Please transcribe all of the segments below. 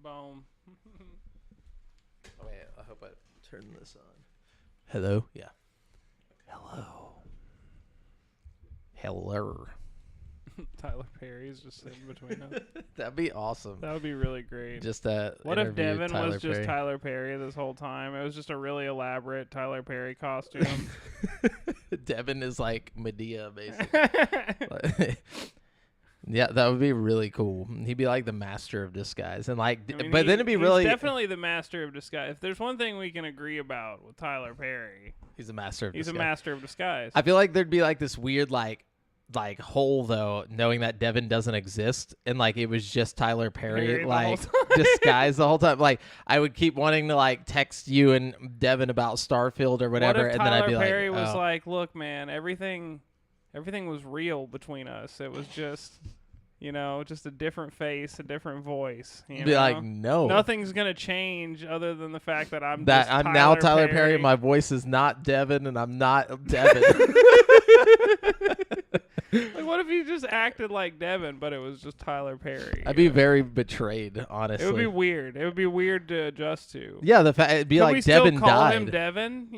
Boom. Wait, I hope I turn this on. Hello? Yeah. Hello. Hello. Tyler Perry's just sitting between us. That'd be awesome. That would be really great. Just what if Devin Tyler was just Perry. Tyler Perry this whole time? It was just a really elaborate Tyler Perry costume. Devin is like Medea, basically. Yeah, that would be really cool. He'd be like the master of disguise, and like, I mean, but then it'd be really definitely the master of disguise. If there's one thing we can agree about with Tyler Perry, he's a master of he's disguise. a master of disguise. I feel like there'd be like this weird like hole though, knowing that Devin doesn't exist, and like it was just Tyler Perry like disguised the whole time. Like I would keep wanting to like text you and Devin about Starfield or whatever, what if and then I'd be Tyler Perry like, was like, "Look, man, everything was real between us. It was just." Just a different face, a different voice. be like, no, nothing's gonna change other than the fact that I'm now Tyler Perry. My voice is not Devin, and I'm not Devin. Like, what if you just acted like Devin, but it was just Tyler Perry? I'd be very betrayed, honestly. It would be weird. It would be weird to adjust to. Yeah, the fact it'd be Could like we still Devin call died. him Devin?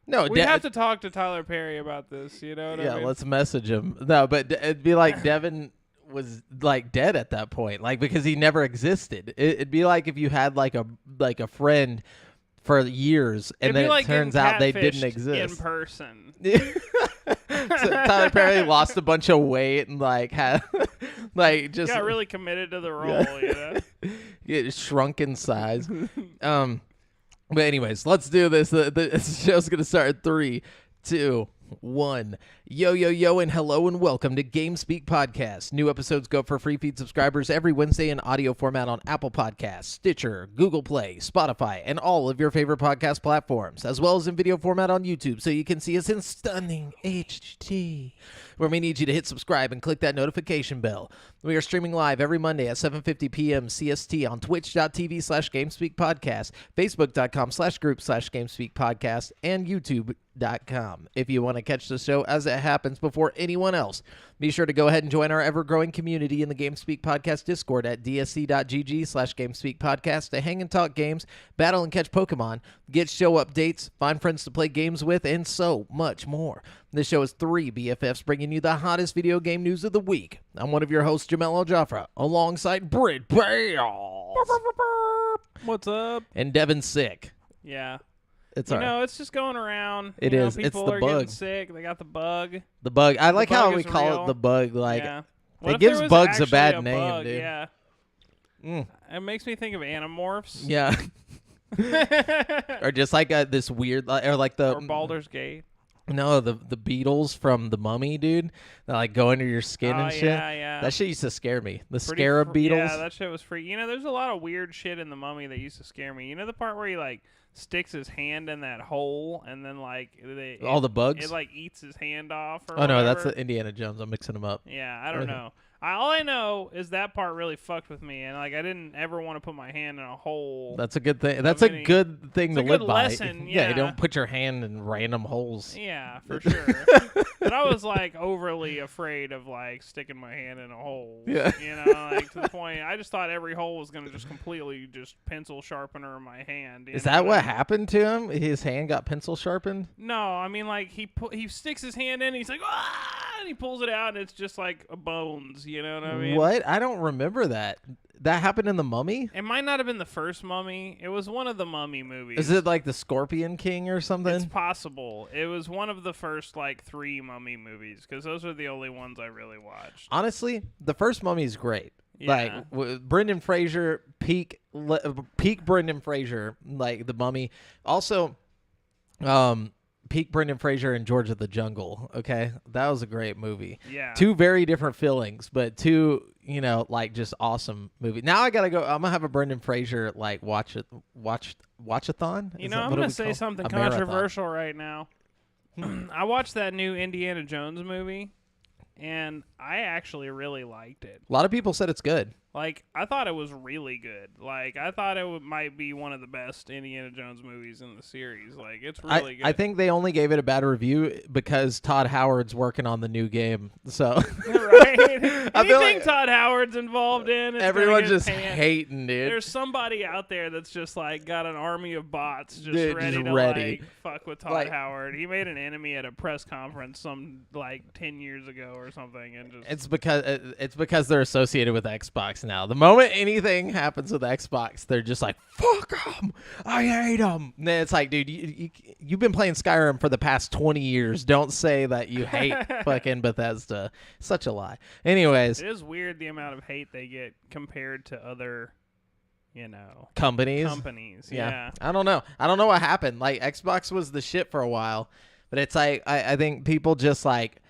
No, we have to talk to Tyler Perry about this. You know what I mean? Let's message him. No, but it'd be like Devin was like dead at that point, like because he never existed. It'd be like if you had like a friend for years, and then it turns out they didn't exist in person. So Tyler Perry lost a bunch of weight and like had like just got really committed to the role. It shrunk in size. But anyways, let's do this. The show's gonna start in 3, 2, 1. Yo, and hello and welcome to GameSpeak Podcast. New episodes go for free feed subscribers every Wednesday in audio format on Apple Podcasts, Stitcher, Google Play, Spotify, and all of your favorite podcast platforms, as well as in video format on YouTube, so you can see us in stunning HD, where we need you to hit subscribe and click that notification bell. We are streaming live every Monday at 7:50 p.m. CST on twitch.tv/GameSpeakPodcast, facebook.com/group/GameSpeakPodcast, and youtube.com. If you want to catch the show as it happens before anyone else, be sure to go ahead and join our ever-growing community in the GameSpeak Podcast Discord at dsc.gg/GameSpeakPodcast to hang and talk games, battle and catch Pokemon, get show updates, find friends to play games with, and so much more. This show is 3 BFFs bringing you the hottest video game news of the week. I'm one of your hosts, Jamel Al-Jafra, alongside Britt Bales. What's up? And Devin's sick. Yeah. It's all right. It's just going around. It is. People It's the are bug. getting sick. They got the bug. The bug. I like how bug we is call real. it the bug. Like, yeah. it gives bugs a bad name, bug? dude. Yeah. It makes me think of Animorphs. Yeah. Or just like this weird, or like the or Baldur's Gate. No, the Beetles from The Mummy, dude. That like go under your skin and shit. Yeah. That shit used to scare me. The scarab beetles. Yeah, that shit was free. There's a lot of weird shit in The Mummy that used to scare me. The part where he like sticks his hand in that hole and then like all the bugs. It like eats his hand off. Or no, whatever. that's the Indiana Jones. I'm mixing them up. Yeah, I don't know. All I know is that part really fucked with me, and like I didn't ever want to put my hand in a hole. That's a good thing. That's a good thing to live by. Lesson, yeah, you don't put your hand in random holes. Yeah, for sure. But I was like overly afraid of like sticking my hand in a hole. Yeah. Like to the point I just thought every hole was gonna just completely just pencil sharpener my hand. Is that what happened to him? His hand got pencil sharpened? No, I mean like he sticks his hand in, he's like and he pulls it out, and it's just like bones. You know what I mean? What? I don't remember that. That happened in The Mummy? It might not have been the first Mummy. It was one of the Mummy movies. Is it like the Scorpion King or something? It's possible. It was one of the first like 3 Mummy movies because those are the only ones I really watched. Honestly, the first Mummy is great. Yeah. Like Brendan Fraser, peak Brendan Fraser, like The Mummy. Also, peak Brendan Fraser and George of the Jungle. Okay, that was a great movie. Yeah. 2 very different feelings, but 2, like just awesome movie. Now I gotta go. I'm gonna have a Brendan Fraser like watchathon. I'm gonna say something controversial right now. I watched that new Indiana Jones movie, and I actually really liked it. A lot of people said it's good. Like, I thought it was really good. Like, I thought it might be one of the best Indiana Jones movies in the series. Like, it's really good. I think they only gave it a bad review because Todd Howard's working on the new game. So right? I feel Anything like Todd Howard's involved in, it's everyone's just panned. hating, dude. There's somebody out there that's just like got an army of bots just Dude, ready just to ready. like fuck with Todd Like- Howard. He made an enemy at a press conference some like 10 years ago or something, and just It's because they're associated with Xbox now. The moment anything happens with Xbox, they're just like, fuck them. I hate them. And then it's like, dude, you've been playing Skyrim for the past 20 years. Don't say that you hate fucking Bethesda. Such a lie. Anyways, it is weird the amount of hate they get compared to other, companies. Yeah. I don't know. I don't know what happened. Like, Xbox was the shit for a while, but it's like, I think people just like,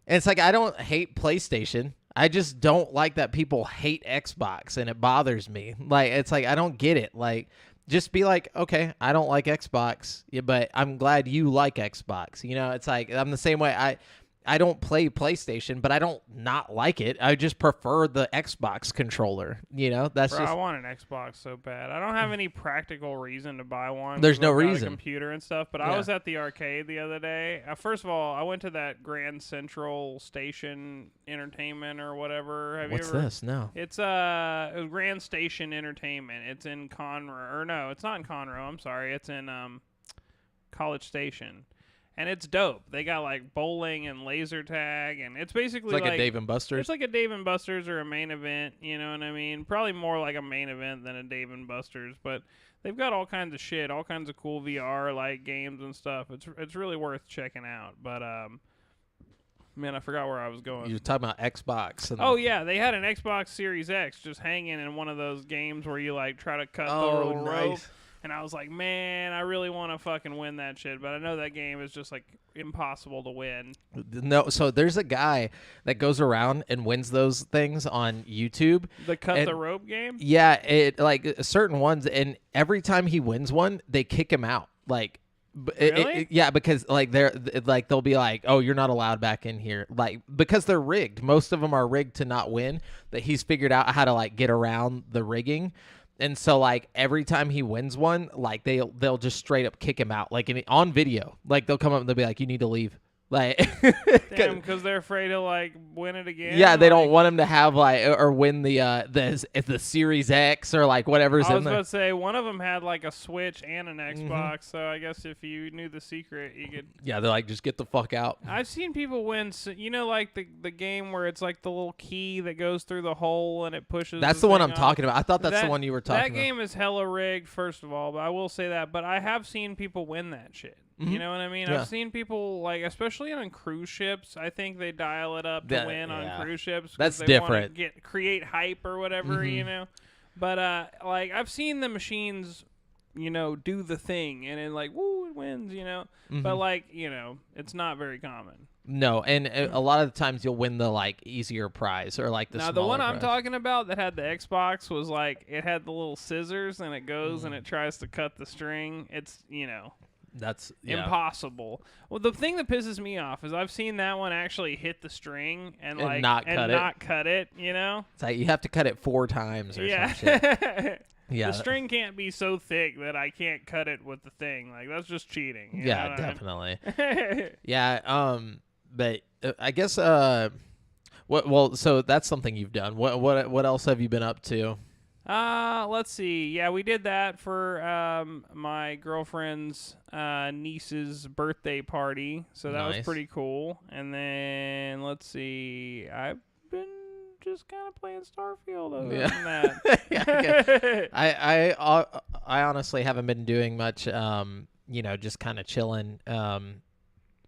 and it's like, I don't hate PlayStation. I just don't like that people hate Xbox, and it bothers me. Like, it's like, I don't get it. Like, just be like, okay, I don't like Xbox, but I'm glad you like Xbox. It's like, I'm the same way. I don't play PlayStation, but I don't not like it. I just prefer the Xbox controller. That's Bro, just. I want an Xbox so bad. I don't have any practical reason to buy one. There's no I've got a reason. computer and stuff, but Yeah. I was at the arcade the other day. First of all, I went to that Grand Central Station Entertainment or whatever. Have What's you ever? this? No. It's Grand Station Entertainment. It's in Conroe, or no, it's not in Conroe. I'm sorry, it's in College Station. And it's dope. They got like bowling and laser tag, and it's basically It's like a Dave and Buster's. It's like a Dave and Buster's or a main event. You know what I mean? Probably more like a main event than a Dave and Buster's. But they've got all kinds of shit, all kinds of cool VR like games and stuff. It's really worth checking out. But man, I forgot where I was going. You were talking about Xbox. Oh yeah, they had an Xbox Series X just hanging in one of those games where you like try to cut the little rope. And I was like, man, I really want to fucking win that shit. But I know that game is just like impossible to win. No, so there's a guy that goes around and wins those things on YouTube. The cut the rope game? Yeah, it like certain ones, and every time he wins one, they kick him out. Like, Really? yeah, because like they'll be like, oh, you're not allowed back in here, like because they're rigged. Most of them are rigged to not win. That he's figured out how to like get around the rigging. And so, like, every time he wins one, like, they'll just straight up kick him out, like, on video. Like, they'll come up and they'll be like, you need to leave. Like, damn, because they're afraid to, like, win it again? Yeah, they like, don't want him to have, like, or win the Series X or, like, whatever's I in was there. about to say, one of them had, like, a Switch and an Mm-hmm. Xbox, so I guess if you knew the secret, you could... Yeah, they're like, just get the fuck out. I've seen people win, like, the game where it's, like, the little key that goes through the hole and it pushes That's the one I'm thing talking about. I thought that's That- the one you were talking That about. game is hella rigged, first of all, but I will say that. But I have seen people win that shit. You know what I mean? Yeah. I've seen people, like, especially on cruise ships, I think they dial it up to win on cruise ships. 'cause That's they different. wanna create hype or whatever, you know? But, like, I've seen the machines, do the thing, and then, like, woo, it wins, But, like, it's not very common. No, and a lot of the times you'll win the, like, easier prize or, like, the Now, the smaller one I'm prize. talking about that had the Xbox was, like, it had the little scissors, and it goes and it tries to cut the string. It's, That's impossible. Well, the thing that pisses me off is I've seen that one actually hit the string and like not cut it. It's like you have to cut it 4 times or Yeah. some shit. Yeah. The string can't be so thick that I can't cut it with the thing. Like, that's just cheating. You know Yeah, what I mean? definitely. Yeah, but I guess well, so that's something you've done. What else have you been up to? Let's see. Yeah, we did that for my girlfriend's niece's birthday party, so that was Nice. pretty cool. And then let's see, I've been just kind of playing Starfield other than that. Yeah, okay. I honestly haven't been doing much. Just kind of chilling.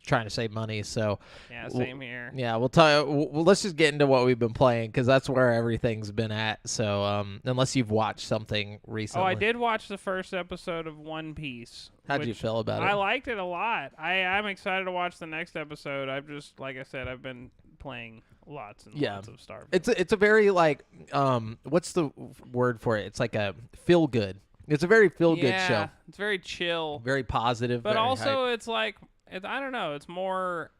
Trying to save money, so Yeah, same here. yeah, we'll tell you. Well, let's just get into what we've been playing because that's where everything's been at. So, unless you've watched something recently, Oh, I did watch the first episode of One Piece. How'd you feel about it? I liked it a lot. I'm excited to watch the next episode. I've just, like I said, I've been playing lots and lots of Starfield. It's a very like what's the word for it? It's like a feel good. It's a very feel good show. It's very chill. Very positive. But very also, hype. it's like, I don't know. It's more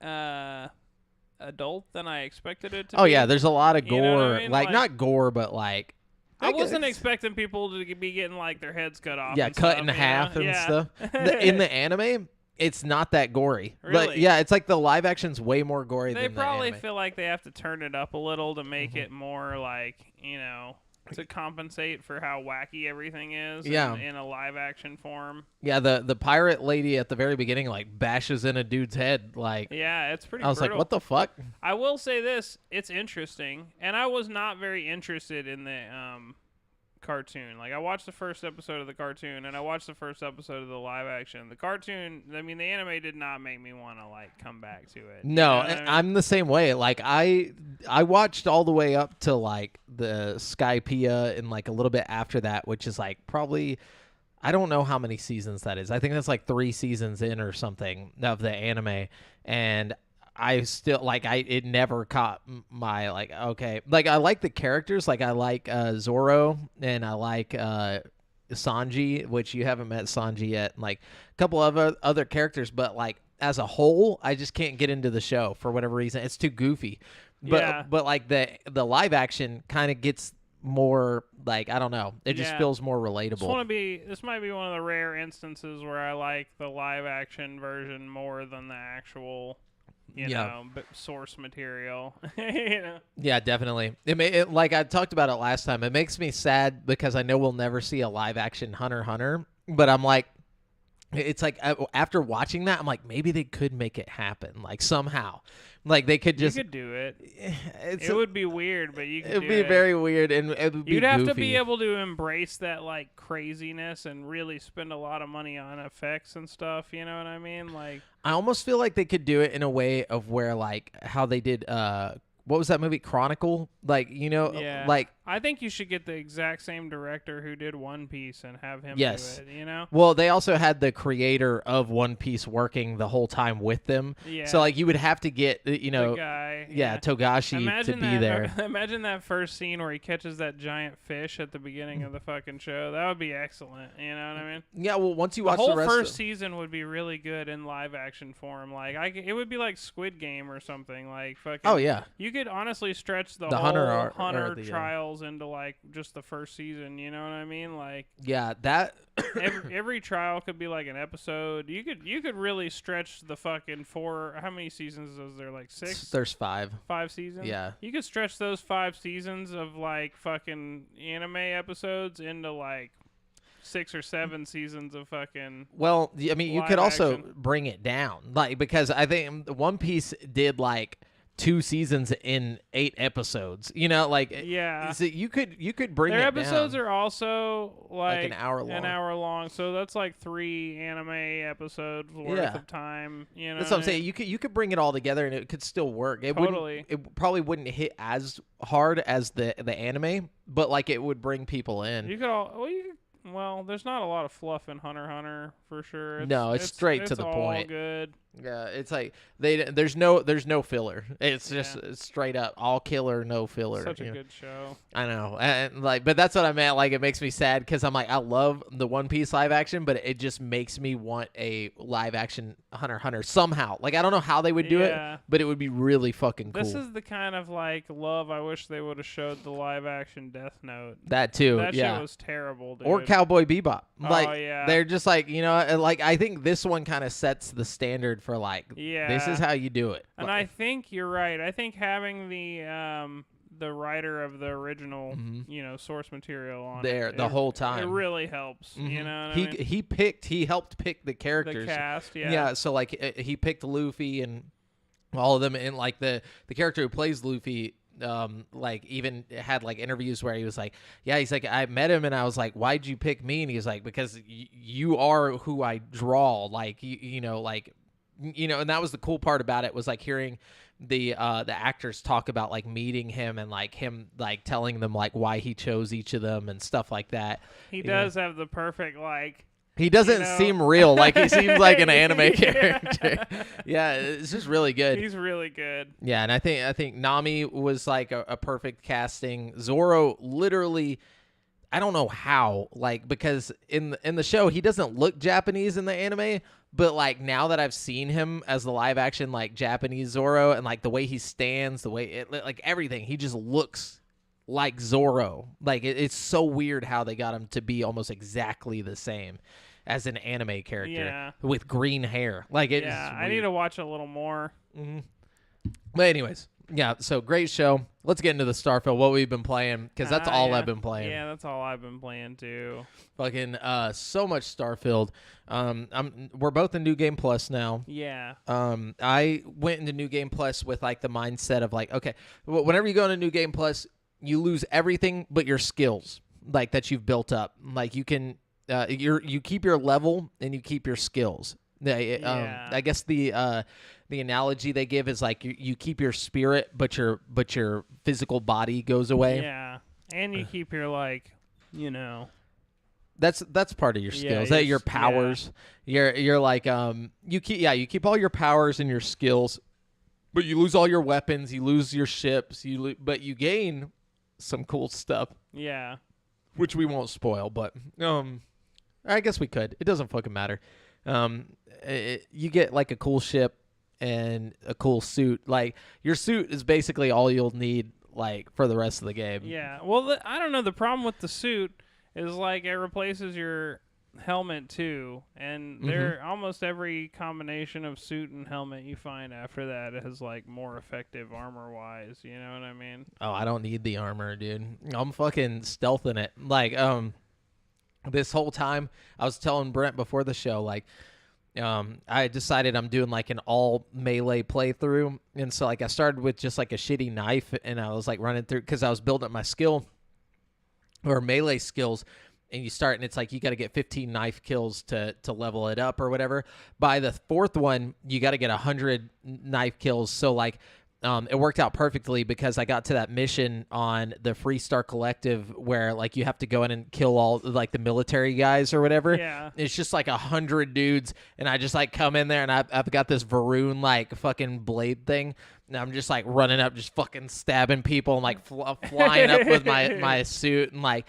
adult than I expected it to be. Oh yeah, there's a lot of gore. You know what I mean? Like Like- not gore, but like I wasn't expecting people to be getting like their heads cut off. Yeah, and cut stuff, in half and yeah. stuff. In the anime, it's not that gory. Really? Like, yeah, it's like the live action's way more gory They than the probably anime. feel like they have to turn it up a little to make it more like, to compensate for how wacky everything is in a live action form. Yeah, the pirate lady at the very beginning like bashes in a dude's head. Like, yeah, it's pretty I was brutal. like, what the fuck? I will say this, it's interesting, and I was not very interested in the cartoon. Like, I watched the first episode of the cartoon, and I watched the first episode of the live action. The cartoon, I mean, the anime did not make me want to, like, come back to it. No, You know what I mean? I'm the same way. Like, I watched all the way up to, like, the Skypiea and, like, a little bit after that, which is, like, probably... I don't know how many seasons that is. I think that's, like, 3 seasons in or something of the anime, and... I still like it never caught my like okay like I like the characters, like I like Zoro and I like Sanji, which you haven't met Sanji yet, and like a couple of other characters, but like as a whole I just can't get into the show for whatever reason. It's too goofy. But like the live action kind of gets more like I don't know, it just feels more relatable. This might be one of the rare instances where I like the live action version more than the actual source material. Yeah, definitely. Like I talked about it last time. It makes me sad because I know we'll never see a live action Hunter x Hunter. But I'm like, it's like after watching that, I'm like, maybe they could make it happen, like somehow. Like they could just. You could do it. It would be weird, but you could. It'd be very weird, and it would be. You'd have goofy. to be able to embrace that like craziness and really spend a lot of money on effects and stuff. You know what I mean? Like. I almost feel like they could do it in a way of where like how they did. What was that movie? Chronicle? Like like. I think you should get the exact same director who did One Piece and have him Yes. do it, you know? Well, they also had the creator of One Piece working the whole time with them. Yeah. So, like, you would have to get, The guy. Yeah, Togashi to be there. Imagine that first scene where he catches that giant fish at the beginning of the fucking show. That would be excellent, you know what I mean? Yeah, well, once you watch the whole rest first season would be really good in live action form. Like, it would be like Squid Game or something. Like, fucking. Oh, yeah. You could honestly stretch the whole Hunter trials into, like, just the first season, you know what I mean? Like, yeah, that every trial could be like an episode. You could really stretch the fucking how many seasons is there? Like 6? There's 5. 5 seasons? Yeah. You could stretch those 5 seasons of like fucking anime episodes into like 6 or 7 seasons of fucking. Well, I mean, you could also action. bring it down, like, because I think One Piece did like 2 seasons in 8 episodes. You know, like so you could bring their it episodes down. are also like an hour long. An hour long, so that's like 3 anime episodes worth of time. You know, that's what I'm saying. You could bring it all together and it could still work. It probably wouldn't hit as hard as the anime, but like it would bring people in. Well, there's not a lot of fluff in Hunter x Hunter for sure. It's straight to the point. Good. Yeah, it's like there's no filler. It's just straight up all killer, no filler. Such a good show. I know, and like, but that's what I meant. Like, it makes me sad because I'm like, I love the One Piece live action, but it just makes me want a live action Hunter x Hunter somehow. Like, I don't know how they would do it, but it would be really fucking cool. This is the kind of like love I wish they would have showed the live action Death Note. That too. That shit was terrible, dude. Or Cowboy Bebop. Like, yeah. They're just like, like I think this one kind of sets the standard for like, this is how you do it. And I think you're right. I think having the writer of the original, source material on there the whole time, it really helps. You know, what he helped pick the characters, the cast. Yeah. So like he picked Luffy and all of them, and like the character who plays Luffy. Like even had like interviews where he was like, he's like, I met him and I was like, why'd you pick me? And he was like, because you are who I draw. Like, and that was the cool part about it, was like hearing the actors talk about like meeting him and like him like telling them like why he chose each of them and stuff like that. He does have the perfect like. He doesn't seem real. Like, he seems like an anime character. Yeah, it's just really good. He's really good. Yeah, and I think Nami was like a perfect casting. Zoro, literally, I don't know how, like, because in the show he doesn't look Japanese in the anime, but like now that I've seen him as the live action like Japanese Zoro, and like the way he stands, the way like everything, he just looks like Zorro. Like it's so weird how they got him to be almost exactly the same as an anime character with green hair. Like it is I weird. need to watch a little more. Mm-hmm. But anyways, yeah. So great show. Let's get into the Starfield. What we've been playing, because that's all I've been playing. Yeah, that's all I've been playing too. Fucking so much Starfield. We're both in New Game Plus now. Yeah. I went into New Game Plus with like the mindset of like, okay, whenever you go into New Game Plus, you lose everything but your skills, like that you've built up. Like you can, you keep your level and you keep your skills. I guess the analogy they give is like you keep your spirit, but your physical body goes away. Yeah, and you keep your like, That's part of your skills. That your powers. Yeah. You're like you keep all your powers and your skills, but you lose all your weapons. You lose your ships. But you gain some cool stuff. Yeah, which we won't spoil, but I guess we could. It doesn't fucking matter. You get like a cool ship and a cool suit. Like your suit is basically all you'll need like for the rest of the game. Yeah. Well, I don't know. The problem with the suit is like it replaces your helmet too, and there almost every combination of suit and helmet you find after that is like more effective armor wise. You know what I mean? Oh, I don't need the armor, dude. I'm fucking stealthing it. Like this whole time I was telling Brent before the show, like I decided I'm doing like an all melee playthrough, and so like I started with just like a shitty knife, and I was like running through because I was building up my skill or melee skills, and you start and it's like you got to get 15 knife kills to level it up or whatever. By the fourth one, you got to get 100 knife kills. So like it worked out perfectly because I got to that mission on the Freestar Collective where like you have to go in and kill all like the military guys or whatever. Yeah. It's just like 100 dudes, and I just like come in there and I've got this Varun like fucking blade thing. And I'm just like running up, just fucking stabbing people and like flying up with my suit and like,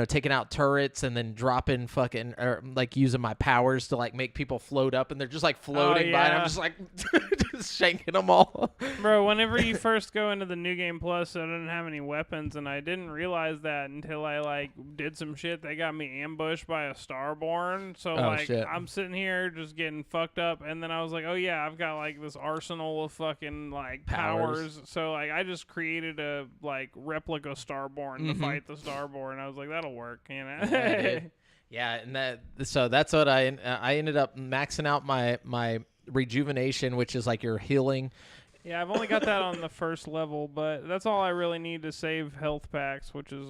taking out turrets and then dropping fucking or like using my powers to like make people float up, and they're just like floating by, and I'm just like just shanking them all. Bro, whenever you first go into the New Game Plus, I didn't have any weapons, and I didn't realize that until I like did some shit. They got me ambushed by a Starborn, so shit. I'm sitting here just getting fucked up, and then I was like, oh yeah, I've got like this arsenal of fucking like powers. So like I just created a like replica Starborn to fight the Starborn. I was like, that'll work, Yeah, and that's what I ended up maxing out my rejuvenation, which is like your healing. Yeah, I've only got that on the first level, but that's all I really need to save health packs, which is,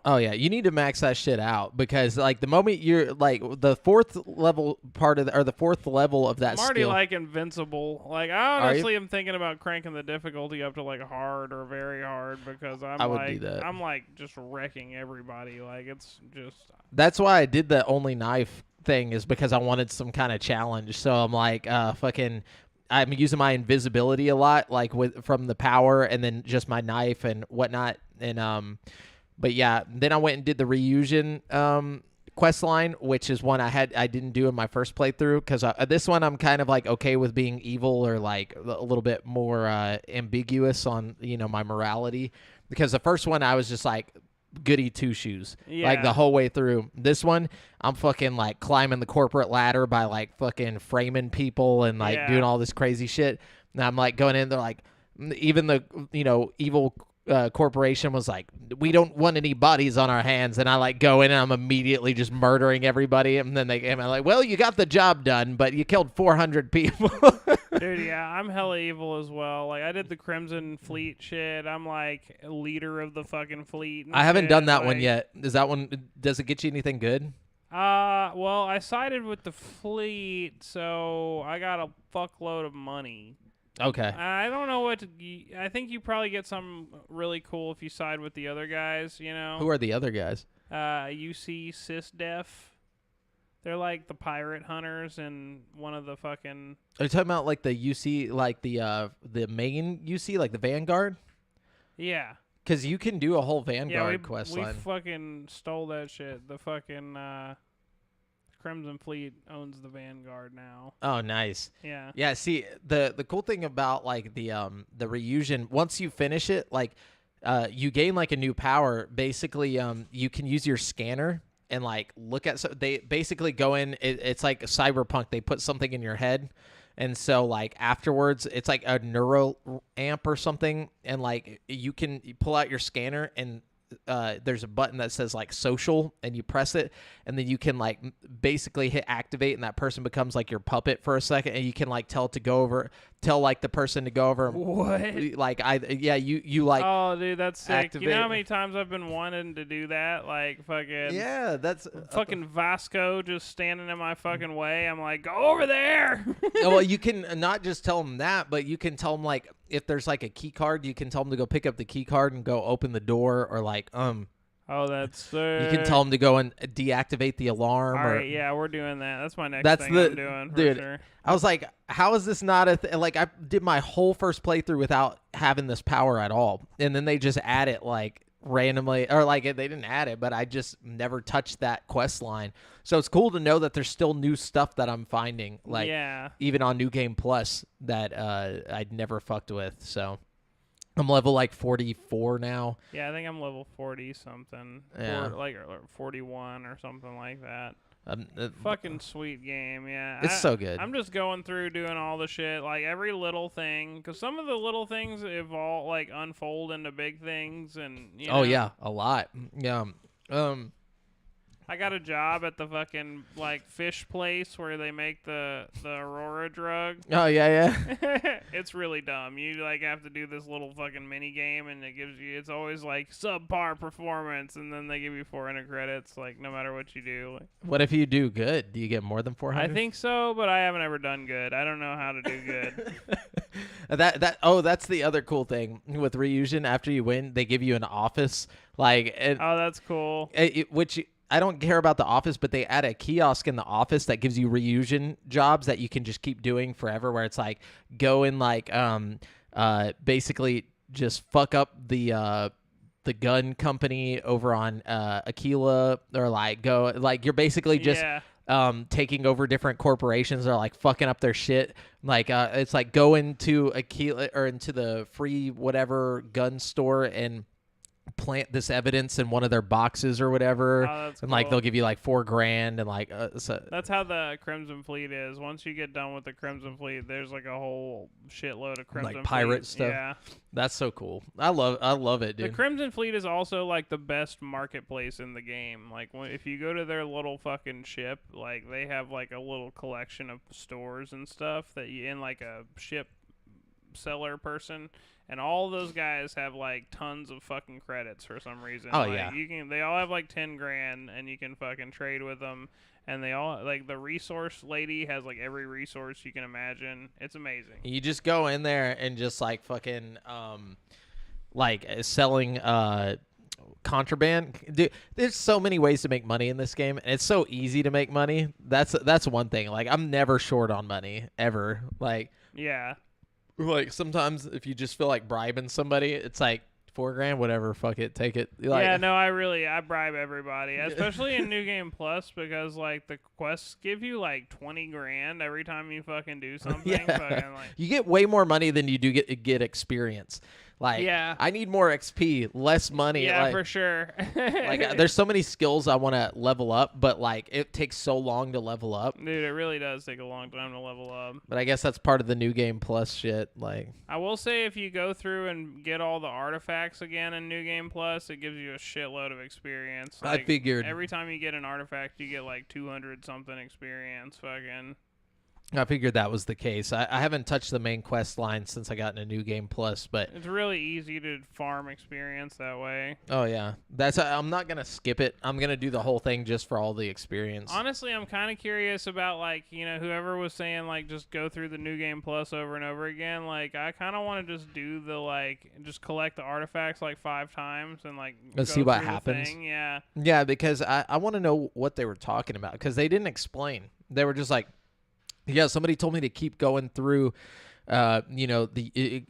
Oh, yeah, you need to max that shit out because, like, the moment you're, like, the fourth level part of or the fourth level of that I'm already, skill. like, invincible. Like, I honestly am thinking about cranking the difficulty up to, like, hard or very hard because I would do that. I'm, like, just wrecking everybody. Like, it's just... That's why I did the only knife thing is because I wanted some kind of challenge. So I'm like, I'm using my invisibility a lot, like from the power, and then just my knife and whatnot. And but yeah, then I went and did the Reunion quest line, which is one I didn't do in my first playthrough because this one I'm kind of like okay with being evil or like a little bit more ambiguous on my morality, because the first one I was just like goody two shoes like the whole way through. This one I'm fucking like climbing the corporate ladder by like fucking framing people and like doing all this crazy shit, and I'm like going in there like even the evil corporation was like, we don't want any bodies on our hands, and I like go in and I'm immediately just murdering everybody, and then they came and like, well, you got the job done, but you killed 400 people. Dude, yeah, I'm hella evil as well. Like, I did the Crimson Fleet shit. I'm like a leader of the fucking fleet. I haven't done that one yet. Does it get you anything good? Well, I sided with the fleet, so I got a fuckload of money. Okay. I don't know what I think you probably get some really cool if you side with the other guys, Who are the other guys? UC Sysdef. They're like the pirate hunters and one of the fucking... Are you talking about like the UC, like the main UC, like the Vanguard? Yeah. Because you can do a whole Vanguard quest line. We fucking stole that shit. The fucking Crimson Fleet owns the Vanguard now. Oh, nice. Yeah. Yeah, see, the cool thing about like the Reunion, once you finish it, like you gain like a new power. Basically, you can use your scanner and like look at. So they basically go in. It's like cyberpunk. They put something in your head, and so like afterwards, it's like a neuro amp or something, and like you pull out your scanner and. There's a button that says like social, and you press it, and then you can like basically hit activate, and that person becomes like your puppet for a second, and you can like tell like the person to go over. What? Like you like. Oh, dude, that's sick. activate. You know how many times I've been wanting to do that? Like fucking. Yeah, that's Fucking Vasco just standing in my fucking way. I'm like, go over there. well, you can not just tell them that, but you can tell them like if there's like a key card, you can tell them to go pick up the key card and go open the door, or like Oh, that's sick. you can tell them to go and deactivate the alarm. All or, right, yeah, we're doing that. That's my next That's thing the I'm doing for dude. sure. I was like, how is this not a like I did my whole first playthrough without having this power at all, and then they just add it like randomly, or like they didn't add it, but I just never touched that quest line. So it's cool to know that there's still new stuff that I'm finding, like even on New Game Plus that I'd never fucked with. So I'm level like 44 now. Yeah, I think I'm level 40 something. Yeah. Or 41 or something like that. Uh, Fucking sweet game, yeah. It's so good. I'm just going through doing all the shit, like every little thing, because some of the little things evolve, like unfold into big things, and you know, oh yeah, a lot. Yeah. I got a job at the fucking like fish place where they make the Aurora drug. Oh yeah. It's really dumb. You like have to do this little fucking mini game, and it's always like subpar performance, and then they give you 400 credits, like no matter what you do. Like, What if you do good? Do you get more than 400? I think so, but I haven't ever done good. I don't know how to do good. That's the other cool thing with Reunion. After you win, they give you an office, like Oh, that's cool. which I don't care about the office, but they add a kiosk in the office that gives you Reunion jobs that you can just keep doing forever. Where it's like go and like basically just fuck up the gun company over on Aquila, or like go like you're basically just taking over different corporations, or like fucking up their shit. Like it's like go into Aquila or into the free whatever gun store and plant this evidence in one of their boxes or whatever, that's and like cool. they'll give you like $4,000 and like so. That's how the Crimson Fleet is. Once you get done with the Crimson Fleet, there's like a whole shitload of Crimson Like pirate Fleet. stuff. Yeah. That's so cool. I love it, dude. The Crimson Fleet is also like the best marketplace in the game. Like if you go to their little fucking ship, like they have like a little collection of stores and stuff that you in like a ship seller person, and all those guys have like tons of fucking credits for some reason. Oh, like, yeah. they all have like 10 grand, and you can fucking trade with them. And they all like the resource lady has like every resource you can imagine. It's amazing. You just go in there and just like fucking like selling contraband. Dude, there's so many ways to make money in this game, and it's so easy to make money. That's one thing. Like I'm never short on money ever. Like sometimes if you just feel like bribing somebody, it's like $4,000, whatever, fuck it, take it. Like, yeah, no, I bribe everybody, especially in New Game Plus, because like the quests give you like 20 grand every time you fucking do something. Yeah. Fucking, like, you get way more money than you do get experience. Like, yeah. I need more XP, less money. Yeah, like, for sure. like, there's so many skills I want to level up, but like it takes so long to level up. Dude, it really does take a long time to level up. But I guess that's part of the New Game Plus shit. Like, I will say, if you go through and get all the artifacts again in New Game Plus, it gives you a shitload of experience. Like, I figured every time you get an artifact, you get like 200 something experience. Fucking. I figured that was the case. I haven't touched the main quest line since I got in a New Game Plus, but It's really easy to farm experience that way. oh yeah, I'm not gonna skip it. I'm gonna do the whole thing just for all the experience. Honestly, I'm kind of curious about, like, you know, whoever was saying, like, just go through the New Game Plus over and over again. Like, I kind of want to just do the, like, just collect the artifacts, like, 5 times and, like, Let's go see what through the happens. thing. Yeah. Yeah, because I want to know what they were talking about, because they didn't explain. They were just like, yeah, somebody told me to keep going through, you know,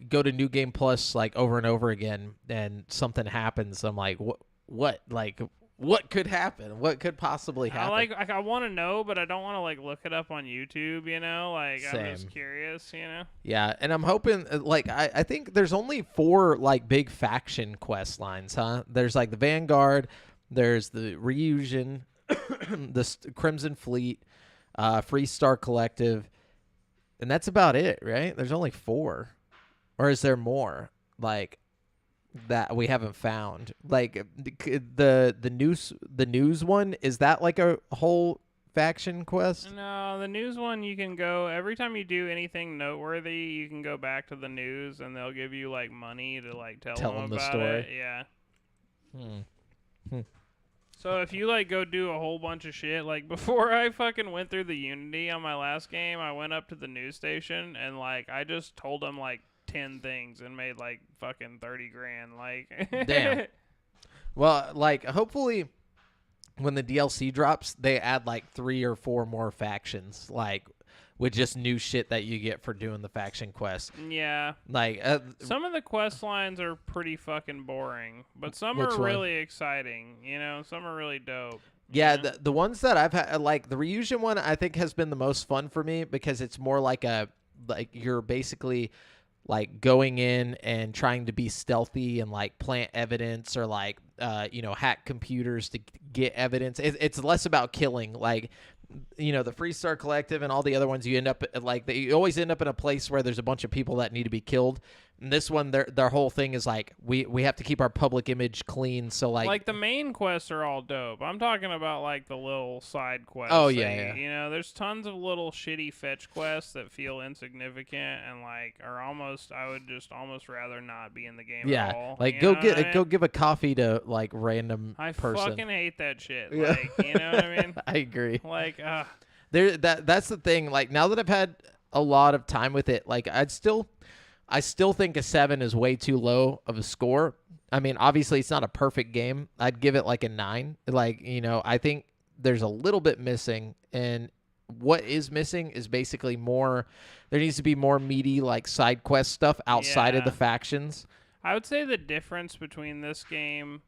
go to New Game Plus like over and over again, and something happens. I'm like, what? Like, what could happen? What could possibly happen? I want to know, but I don't want to like look it up on YouTube. I'm Same. just curious. Yeah, and I'm hoping like I think there's only 4 like big faction quest lines, huh? There's like the Vanguard, there's the Reunion, the Crimson Fleet, Free Star Collective, and that's about it, right? There's only 4, or is there more like that we haven't found? Like the news one, is that like a whole faction quest? No, the news one you can go every time you do anything noteworthy. You can go back to the news, and they'll give you like money to like tell them the about story. it. Yeah. Hmm. So if you like go do a whole bunch of shit, like before I fucking went through the Unity on my last game, I went up to the news station and like I just told them like 10 things and made like fucking 30 grand. Like, Damn. Well, like hopefully when the DLC drops, they add like 3 or 4 more factions, like with just new shit that you get for doing the faction quest. Yeah. Like some of the quest lines are pretty fucking boring, but some Which are one? really exciting. Some are really dope. Yeah, the ones that I've had, like the Reunion one, I think has been the most fun for me because it's more like you're basically like going in and trying to be stealthy and like plant evidence or like hack computers to get evidence. It's less about killing. Like the Free Star Collective and all the other ones, you end up you always end up in a place where there's a bunch of people that need to be killed. And this one, their whole thing is like we have to keep our public image clean. So like the main quests are all dope. I'm talking about like the little side quests. Oh, yeah. There's tons of little shitty fetch quests that feel insignificant and like are almost. I would just almost rather not be in the game at all. Like You know what I mean? go give a coffee to like random I person. fucking hate that shit. Yeah. Like, you know what I mean? I agree. Like, That's the thing. Like now that I've had a lot of time with it, like I still think a 7 is way too low of a score. I mean, obviously it's not a perfect game. I'd give it like a 9. Like, I think there's a little bit missing, and what is missing is basically there needs to be more meaty like side quest stuff outside of the factions. I would say the difference between this game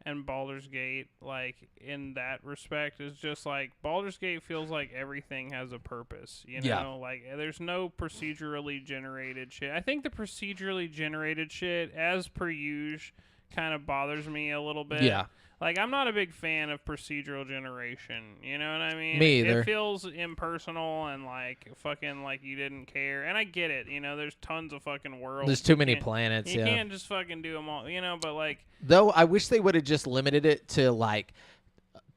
and Baldur's Gate, like in that respect, is just like Baldur's Gate feels like everything has a purpose. Like there's no procedurally generated shit. I think the procedurally generated shit, as per usual, kind of bothers me a little bit. Yeah. Like, I'm not a big fan of procedural generation. You know what I mean? Me either. It feels impersonal and, like, fucking like you didn't care. And I get it. There's tons of fucking worlds. There's too many planets, You can't just fucking do them all, but, like... Though, I wish they would have just limited it to, like,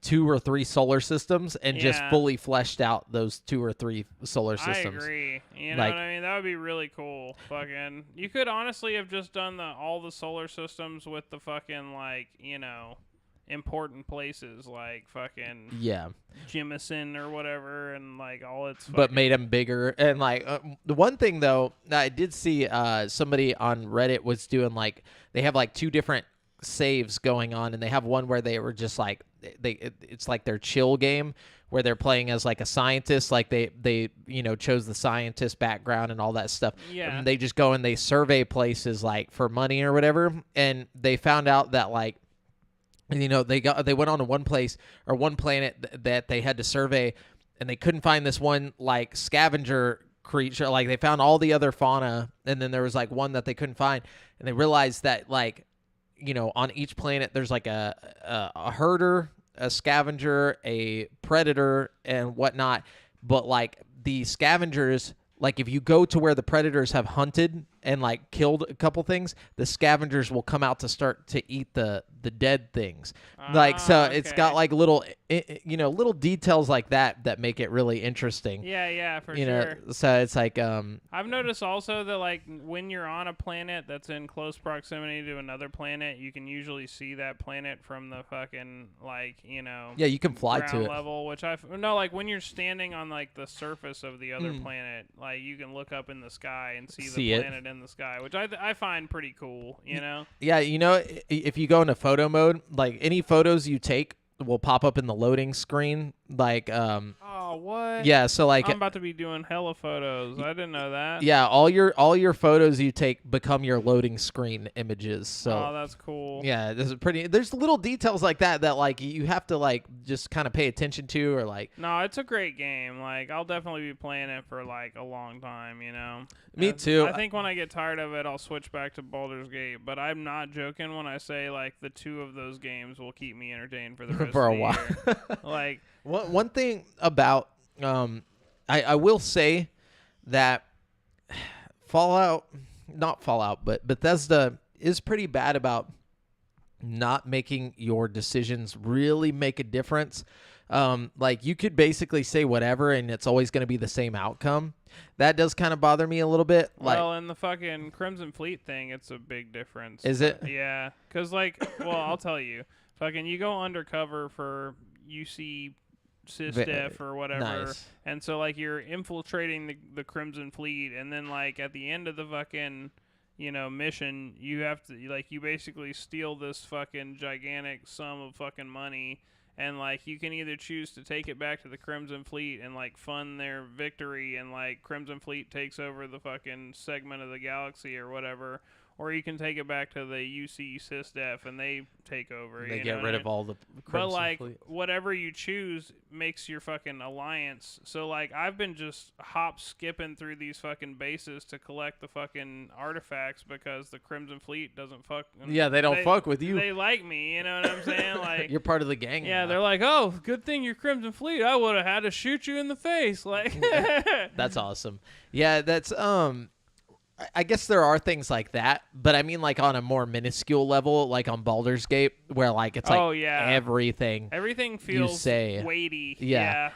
2 or 3 solar systems and just fully fleshed out those 2 or 3 solar systems. I agree. You know what I mean? That would be really cool. Fucking... You could honestly have just done all the solar systems with the fucking, like, important places like fucking Jemison or whatever, and like all its but made them bigger. And like the one thing though, I did see somebody on Reddit was doing like they have like 2 different saves going on, and they have one where they were just like it's like their chill game where they're playing as like a scientist, like they chose the scientist background and all that stuff. Yeah. And they just go and they survey places like for money or whatever, and they found out that like they went on to one planet that they had to survey, and they couldn't find this one like scavenger creature. Like they found all the other fauna, and then there was like one that they couldn't find, and they realized that like on each planet there's like a herder, a scavenger, a predator, and whatnot. But like the scavengers, like if you go to where the predators have hunted and like killed a couple things, the scavengers will come out to start to eat the dead things. It's got like little details like that make it really interesting. Yeah, for sure. So it's like I've noticed also that like when you're on a planet that's in close proximity to another planet, you can usually see that planet from the fucking like yeah, you can fly ground to it level, which like when you're standing on like the surface of the other planet, like you can look up in the sky and see the planet in the sky, which I find pretty cool. Yeah, if you go into photo mode, like any photos you take will pop up in the loading screen Like Oh, what? yeah, so like I'm about to be doing hella photos. I didn't know that. yeah, all your photos you take become your loading screen images. So Oh, that's cool. yeah, this is pretty. There's little details like that like you have to like just kind of pay attention to, or like. No, it's a great game. Like, I'll definitely be playing it for like a long time. You know. Me too. I think when I get tired of it, I'll switch back to Baldur's Gate. But I'm not joking when I say like the two of those games will keep me entertained for the rest for of a the while. year. Like one thing about I will say that not Fallout, but Bethesda is pretty bad about not making your decisions really make a difference. Like you could basically say whatever and it's always going to be the same outcome. That does kind of bother me a little bit. Well, in the fucking Crimson Fleet thing, it's a big difference. Is it? Yeah, because like, well, I'll tell you, fucking, you go undercover for UC SysDef or whatever, Nice. and so like you're infiltrating the Crimson Fleet, and then like at the end of the fucking mission, you have to like you basically steal this fucking gigantic sum of fucking money. And, like, you can either choose to take it back to the Crimson Fleet and, like, fund their victory and, like, Crimson Fleet takes over the fucking segment of the galaxy or whatever. Or you can take it back to the UC SysDef and they take over. They get rid of all the Crimson But, like, Fleet. whatever you choose makes your fucking alliance. So, like, I've been just skipping through these fucking bases to collect the fucking artifacts because the Crimson Fleet doesn't fuck. Yeah, they don't fuck with you. They like me, you know what I'm saying? Like, you're part of the gang. yeah, now. they're like, oh, good thing you're Crimson Fleet. I would have had to shoot you in the face. Like, that's awesome. Yeah, that's I guess there are things like that, but I mean like on a more minuscule level, like on Baldur's Gate, where like it's like everything feels weighty. Yeah,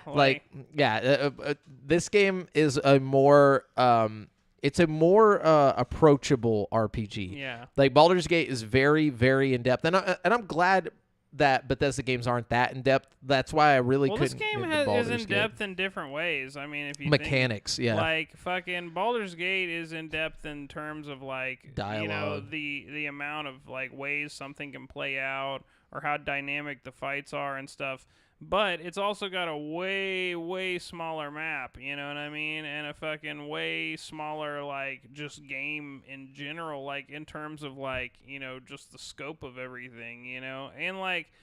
yeah, this game is a more it's a more approachable RPG. Yeah, like Baldur's Gate is very, very in depth, and I'm glad that Bethesda games aren't that in depth. That's why I really couldn't. This game is in depth in different ways. I mean, if you mechanics, think, like fucking Baldur's Gate is in depth in terms of like dialogue, the amount of like ways something can play out or how dynamic the fights are and stuff. But it's also got a way, way smaller map, you know what I mean? And a fucking way smaller, like, just game in general, like, in terms of, like, just the scope of everything, And, like,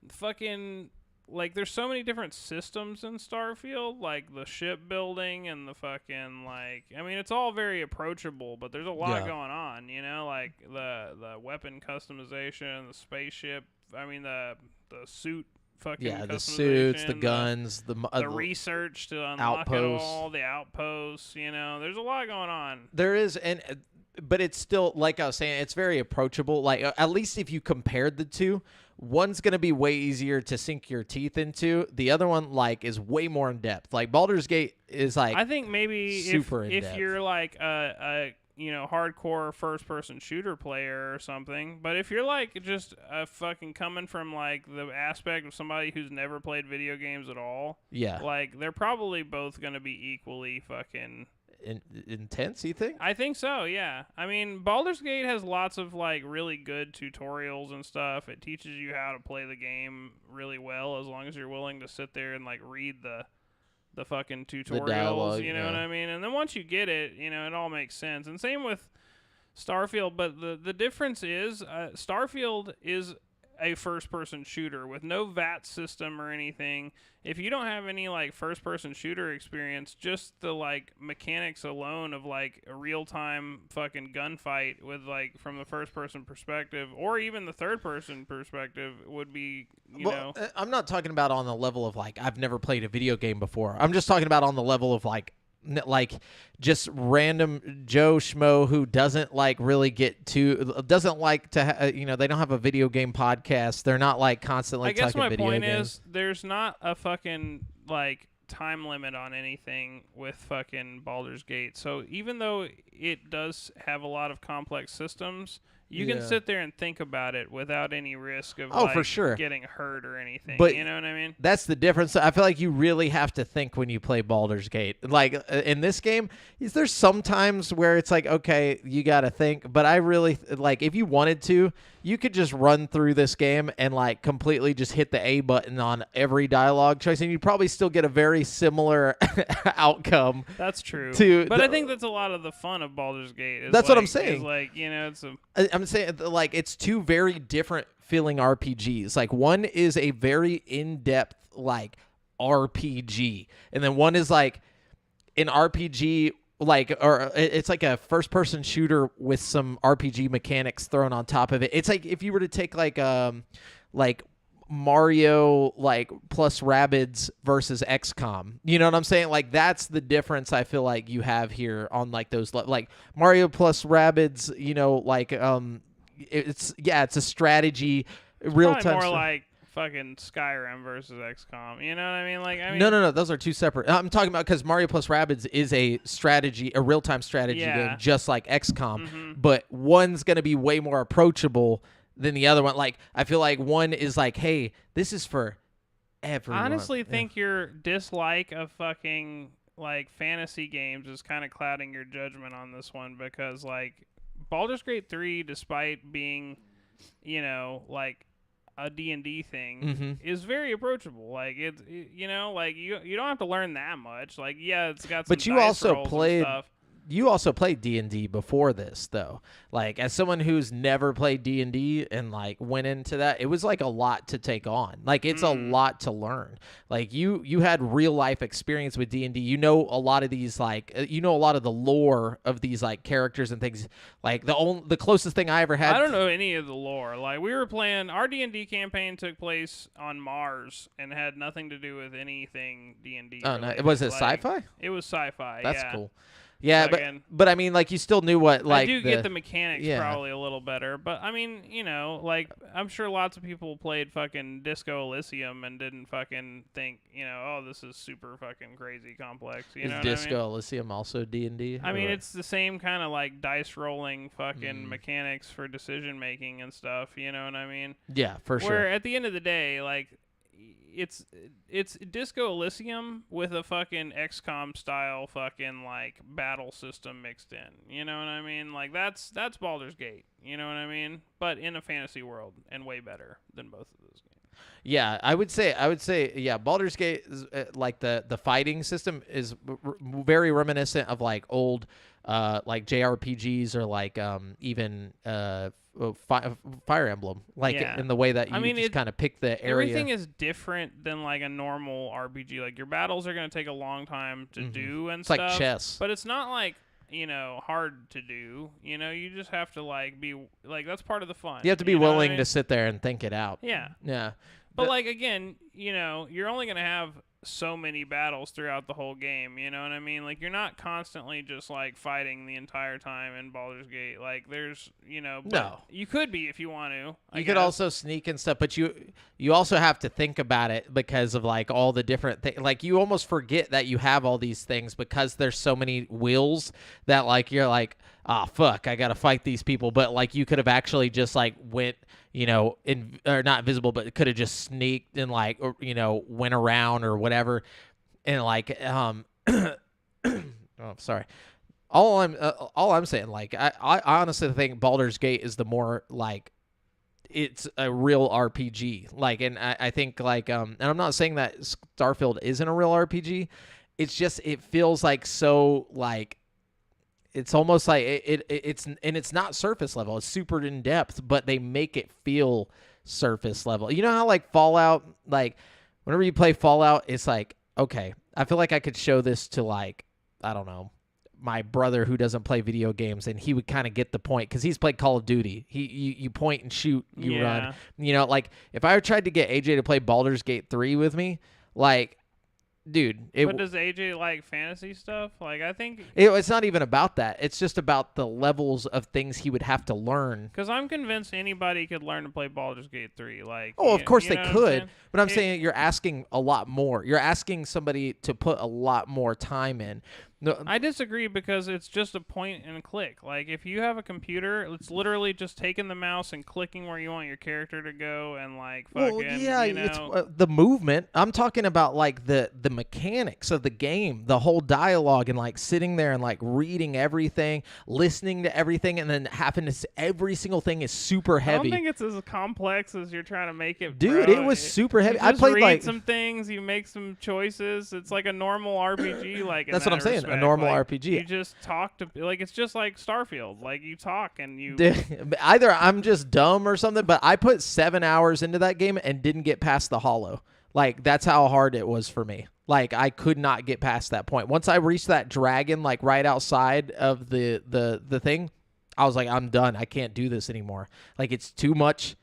fucking, like, there's so many different systems in Starfield, like, the shipbuilding and the fucking, like, I mean, it's all very approachable, but there's a lot going on, Like, the weapon customization, the spaceship, I mean, the suit. The suits, the guns, the research to unlock it all, the outposts. There's a lot going on. There is, but it's still, like I was saying, it's very approachable. Like at least if you compared the two, one's gonna be way easier to sink your teeth into. The other one, like, is way more in depth. Like Baldur's Gate is like, I think maybe super in depth. If you're like a hardcore first-person shooter player or something. But if you're, like, just fucking coming from, like, the aspect of somebody who's never played video games at all, like, they're probably both going to be equally fucking... intense, you think? I think so, yeah. I mean, Baldur's Gate has lots of, like, really good tutorials and stuff. It teaches you how to play the game really well as long as you're willing to sit there and, like, read the fucking tutorials, dialogue, you know what I mean? And then once you get it, it all makes sense. And same with Starfield, but the difference is Starfield is a first-person shooter with no VAT system or anything. If you don't have any, like, first-person shooter experience, just the, like, mechanics alone of, like, a real-time fucking gunfight with, like, from the first-person perspective or even the third-person perspective would be, you know. I'm not talking about on the level of, like, I've never played a video game before. I'm just talking about on the level of, like just random Joe Schmo who doesn't like really doesn't like to they don't have a video game podcast. They're not like constantly I guess my video point games. Is there's not a fucking like time limit on anything with fucking Baldur's Gate. So even though it does have a lot of complex systems, you can sit there and think about it without any risk of for sure. getting hurt or anything. But you know what I mean? That's the difference. I feel like you really have to think when you play Baldur's Gate. Like in this game, there's some times where it's like, okay, you got to think. But I really like if you wanted to, you could just run through this game and like completely just hit the A button on every dialogue choice, and you'd probably still get a very similar outcome. That's true. But I think that's a lot of the fun of Baldur's Gate. That's what I'm saying. Is like, it's I'm saying like it's two very different feeling RPGs. Like one is a very in-depth like RPG, and then one is like an RPG or it's like a first-person shooter with some RPG mechanics thrown on top of it. It's like if you were to take like Mario plus Rabbids versus XCOM. You know what I'm saying? Like that's the difference I feel like you have here on like those like Mario plus Rabbids, it's a strategy real time. More like fucking Skyrim versus XCOM. You know what I mean? No, those are two separate. I'm talking about because Mario plus Rabbids is a real time strategy game, just like XCOM, but one's gonna be way more approachable than the other one. Like I feel like one is like, hey, this is for everyone. I honestly think your dislike of fucking like fantasy games is kind of clouding your judgment on this one, because like Baldur's Gate 3, despite being, like a D&D thing, is very approachable. Like it's you don't have to learn that much. Like it's got some but you dice also rolls played and stuff. You also played D&D before this, though. Like, as someone who's never played D&D and, like, went into that, it was, like, a lot to take on. Like, it's a lot to learn. Like, you had real-life experience with D&D. You know a lot of these, like, a lot of the lore of these, like, characters and things. Like, the closest thing I ever had... I don't know any of the lore. Like, we were playing... Our D&D campaign took place on Mars and had nothing to do with anything D&D. Oh, no. Was it sci-fi? It was sci-fi, That's cool. Yeah, but I mean, like, you still knew what, like... I do get the mechanics probably a little better, but, I mean, like, I'm sure lots of people played fucking Disco Elysium and didn't fucking think, oh, this is super fucking crazy complex, Is Disco Elysium also D&D? I mean, it's the same kind of, like, dice-rolling fucking mechanics for decision-making and stuff, you know what I mean? Yeah, for sure. Where, at the end of the day, like... It's Disco Elysium with a fucking XCOM style fucking like battle system mixed in. You know what I mean? Like that's Baldur's Gate. You know what I mean? But in a fantasy world and way better than both of those games. Yeah, I would say yeah, Baldur's Gate is, like the fighting system is very reminiscent of like old like JRPGs or like even Fire Emblem, like in the way that you just kind of pick the area. Everything is different than like a normal RPG. Like your battles are going to take a long time to do and stuff. It's like chess. But it's not like, hard to do. You just have to like be like, that's part of the fun. You have to be willing to sit there and think it out. Yeah. Yeah. But like again, you're only going to have so many battles throughout the whole game, you know what I mean? Like you're not constantly just like fighting the entire time in Baldur's Gate. Like there's, no. You could be if you want to. You could also sneak and stuff, but you also have to think about it because of like all the different things. Like you almost forget that you have all these things because there's so many wheels that like you're like, ah, fuck, I gotta fight these people. But like you could have actually just like went, or not visible, but could have just sneaked and like, or, went around or whatever, and like, oh, sorry. All I'm saying, like, I honestly think Baldur's Gate is the more like, it's a real RPG. Like, and I think like, and I'm not saying that Starfield isn't a real RPG. It's just it feels like so like. It's almost like it's not surface level. It's super in depth, but they make it feel surface level. You know how like Fallout, like whenever you play Fallout, it's like, okay, I feel like I could show this to like, I don't know, my brother who doesn't play video games, and he would kind of get the point because he's played Call of Duty. You point and shoot, you run. Like if I tried to get AJ to play Baldur's Gate 3 with me, like. Dude, but does AJ like fantasy stuff? Like, I think it's not even about that. It's just about the levels of things he would have to learn. Because I'm convinced anybody could learn to play Baldur's Gate 3. Like, of course they could, but I'm saying you're asking a lot more. You're asking somebody to put a lot more time in. No, I disagree because it's just a point and click. Like if you have a computer, it's literally just taking the mouse and clicking where you want your character to go, and like well, fucking, yeah, you it's know. the movement. I'm talking about like the mechanics of the game, the whole dialogue, and like sitting there and like reading everything, listening to everything, and then having to every single thing is super I don't heavy. think it's as complex as you're trying to make it, Dude, bro. it was super heavy. You I just played read like some things, you make some choices. It's like a normal RPG. Like in that's what that I'm saying, a respect. normal Like, RPG. You just talk to like it's just like Starfield. Like you talk and you. Either I'm just dumb or something, but I put 7 hours into that game and didn't get past the hollow. Like that's how hard it was for me. Like I could not get past that point. Once I reached that dragon, like right outside of the thing, I was like, I'm done. I can't do this anymore. Like it's too much.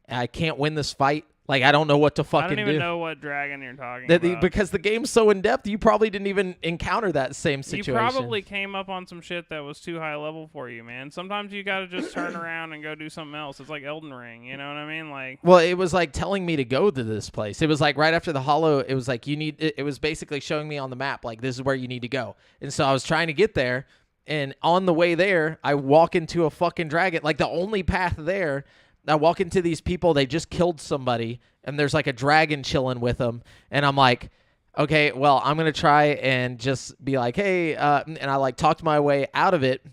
I can't win this fight. Like I don't know what to fucking I don't even do. know what dragon you're talking about. Because the game's so in depth, you probably didn't even encounter that same situation. You probably came up on some shit that was too high level for you, man. Sometimes you gotta just turn around and go do something else. It's like Elden Ring, you know what I mean? Like, well, it was like telling me to go to this place. It was like right after the hollow, it was like it was basically showing me on the map, like this is where you need to go. And so I was trying to get there, and on the way there, I walk into a fucking dragon. Like the only path there, I walk into these people, they just killed somebody, and there's like a dragon chilling with them. And I'm like, okay, well, I'm going to try and just be like, hey, and I like talked my way out of it.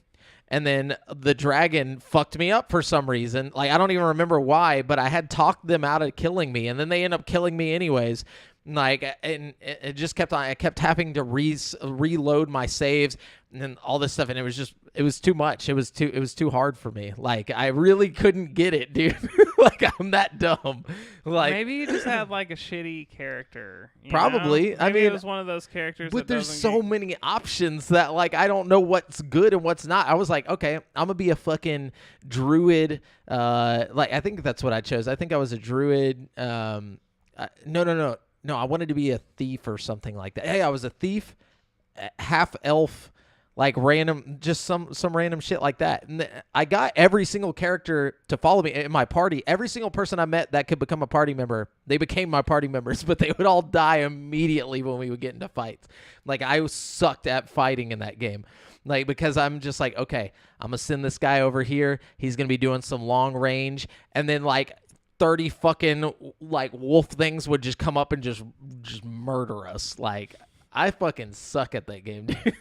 And then the dragon fucked me up for some reason. Like, I don't even remember why, but I had talked them out of killing me. And then they end up killing me anyways. Like, and it just kept on. I kept having to reload my saves and then all this stuff. And it was too much. It was too hard for me. Like, I really couldn't get it, dude. Like, I'm that dumb. Like, maybe you just had like a shitty character. You probably. know? I Maybe mean, it was one of those characters. but that there's doesn't so get... many options that like I don't know what's good and what's not. I was like, okay, I'm gonna be a fucking druid. Like I think that's what I chose. I think I was a druid. No, I wanted to be a thief or something like that. Hey, I was a thief, half elf, like random, just some random shit like that. And I got every single character to follow me in my party. Every single person I met that could become a party member, they became my party members, but they would all die immediately when we would get into fights. Like I sucked at fighting in that game. Like, because I'm just like, okay, I'm going to send this guy over here. He's going to be doing some long range. And then like 30 fucking like wolf things would just come up and just murder us. Like I fucking suck at that game, dude.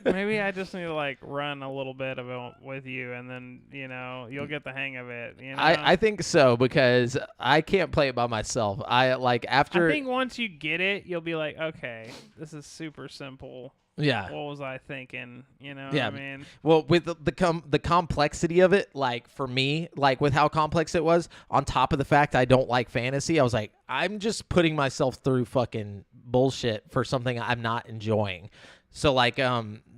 Maybe I just need to like run a little bit of it with you, and then you'll get the hang of it. You know? I think so, because I can't play it by myself. I like after. I think once you get it, you'll be like, okay, this is super simple. Yeah. What was I thinking? You know Yeah. what I mean? Well, with the complexity of it, like for me, like with how complex it was, on top of the fact I don't like fantasy, I was like, I'm just putting myself through fucking bullshit for something I'm not enjoying. So like,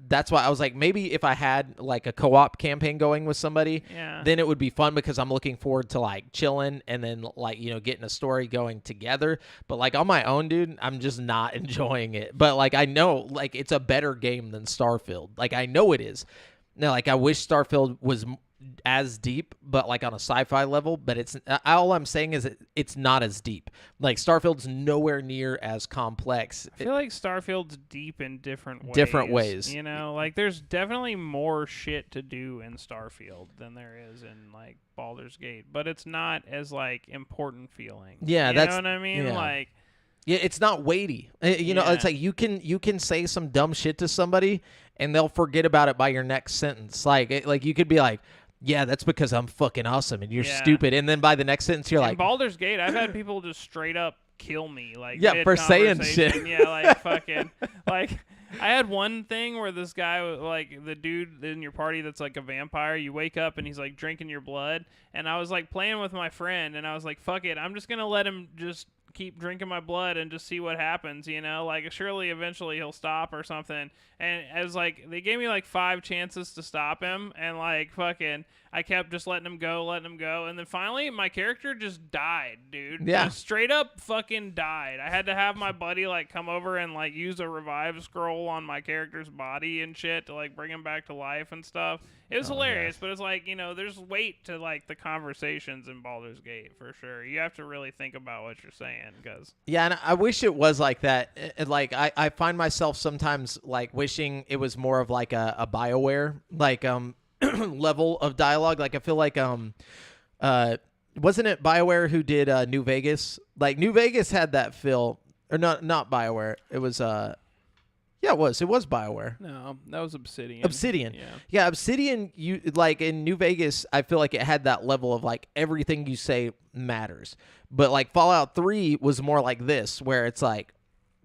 that's why I was like, maybe if I had like a co-op campaign going with somebody, then it would be fun, because I'm looking forward to like chilling and then like, getting a story going together. But like on my own, dude, I'm just not enjoying it. But like, I know like it's a better game than Starfield. Like I know it is. Now, like I wish Starfield was as deep, but like on a sci-fi level, but it's all I'm saying is it's not as deep. Like Starfield's nowhere near as complex. I feel like Starfield's deep in different ways. You know, like there's definitely more shit to do in Starfield than there is in like Baldur's Gate, but it's not as like important feeling. Yeah, you that's know what I mean. yeah. Like, yeah, it's not weighty. It's like you can say some dumb shit to somebody and they'll forget about it by your next sentence. Like you could be like, yeah, that's because I'm fucking awesome and you're stupid. And then by the next sentence, you're in like, Baldur's Gate, I've had people just straight up kill me. Like, for saying shit. Yeah, like fucking, like I had one thing where this guy, like the dude in your party that's like a vampire, you wake up and he's like drinking your blood. And I was like playing with my friend and I was like, fuck it, I'm just going to let him just keep drinking my blood and just see what happens, like surely eventually he'll stop or something. And I was like, they gave me like 5 chances to stop him, and like fucking I kept just letting him go, and then finally my character just died, dude. Yeah, just straight up fucking died. I had to have my buddy like come over and like use a revive scroll on my character's body and shit to like bring him back to life and stuff. It was hilarious, but it's like, there's weight to like the conversations in Baldur's Gate for sure. You have to really think about what you're saying. can, because Yeah, and I wish it was like that. Like I find myself sometimes like wishing it was more of like a BioWare like level of dialogue. Like I feel like wasn't it BioWare who did New Vegas? Like New Vegas had that feel, or not BioWare. It was yeah, it was BioWare. no, that was Obsidian. Obsidian. Yeah. Yeah, Obsidian, you like in New Vegas, I feel like it had that level of like everything you say matters. But like Fallout 3 was more like this, where it's like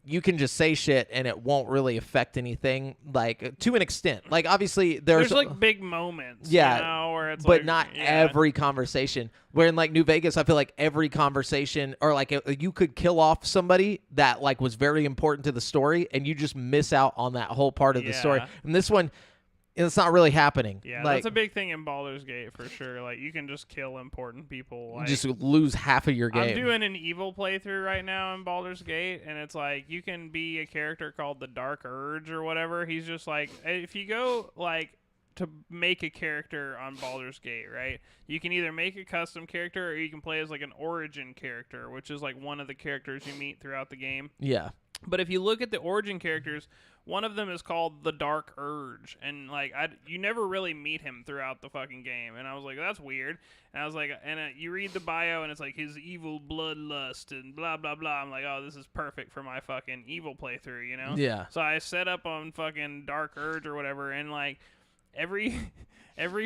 you can just say shit and it won't really affect anything, like to an extent. Like obviously there's like big moments, yeah, you know, where it's but like, not yeah. every conversation. Where in like New Vegas, I feel like every conversation, or like you could kill off somebody that like was very important to the story, and you just miss out on that whole part of the story. Yeah. And this one, it's not really happening. Yeah, like, that's a big thing in Baldur's Gate for sure. Like you can just kill important people. Like, just lose half of your game. I'm doing an evil playthrough right now in Baldur's Gate, and it's like you can be a character called the Dark Urge or whatever. He's just like, if you go like to make a character on Baldur's Gate, right? You can either make a custom character or you can play as like an origin character, which is like one of the characters you meet throughout the game. Yeah. But if you look at the origin characters, one of them is called the Dark Urge, and like you never really meet him throughout the fucking game. And I was like, that's weird. And I was like, you read the bio, and it's like his evil bloodlust and blah blah blah. I'm like, oh, this is perfect for my fucking evil playthrough, you know? Yeah. So I set up on fucking Dark Urge or whatever, and like every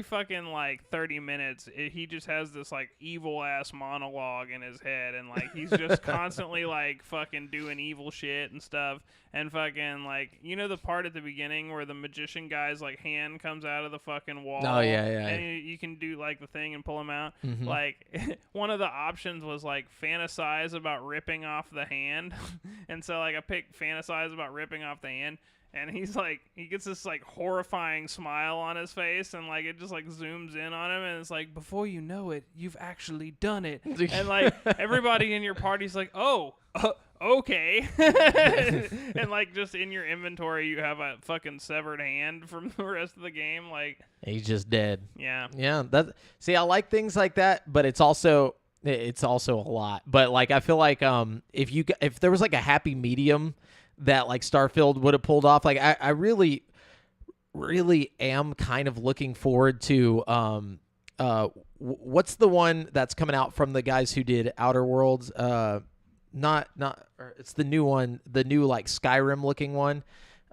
fucking like 30 minutes he just has this like evil ass monologue in his head, and like he's just constantly like fucking doing evil shit and stuff, and fucking like, you know, the part at the beginning where the magician guy's like hand comes out of the fucking wall. Oh yeah. And you can do like the thing and pull him out. Mm-hmm. Like one of the options was like fantasize about ripping off the hand. And so like I picked fantasize about ripping off the hand. And he's like, he gets this like horrifying smile on his face, and like it just like zooms in on him, and it's like, before you know it, you've actually done it. And like everybody in your party's like, oh, okay. And like just in your inventory, you have a fucking severed hand from the rest of the game. Like He's just dead. Yeah. Yeah. See, I like things like that, but it's also a lot. But like I feel like if there was like a happy medium that like Starfield would have pulled off, like I really am kind of looking forward to what's the one that's coming out from the guys who did Outer Worlds? It's the new one, the new like Skyrim looking one.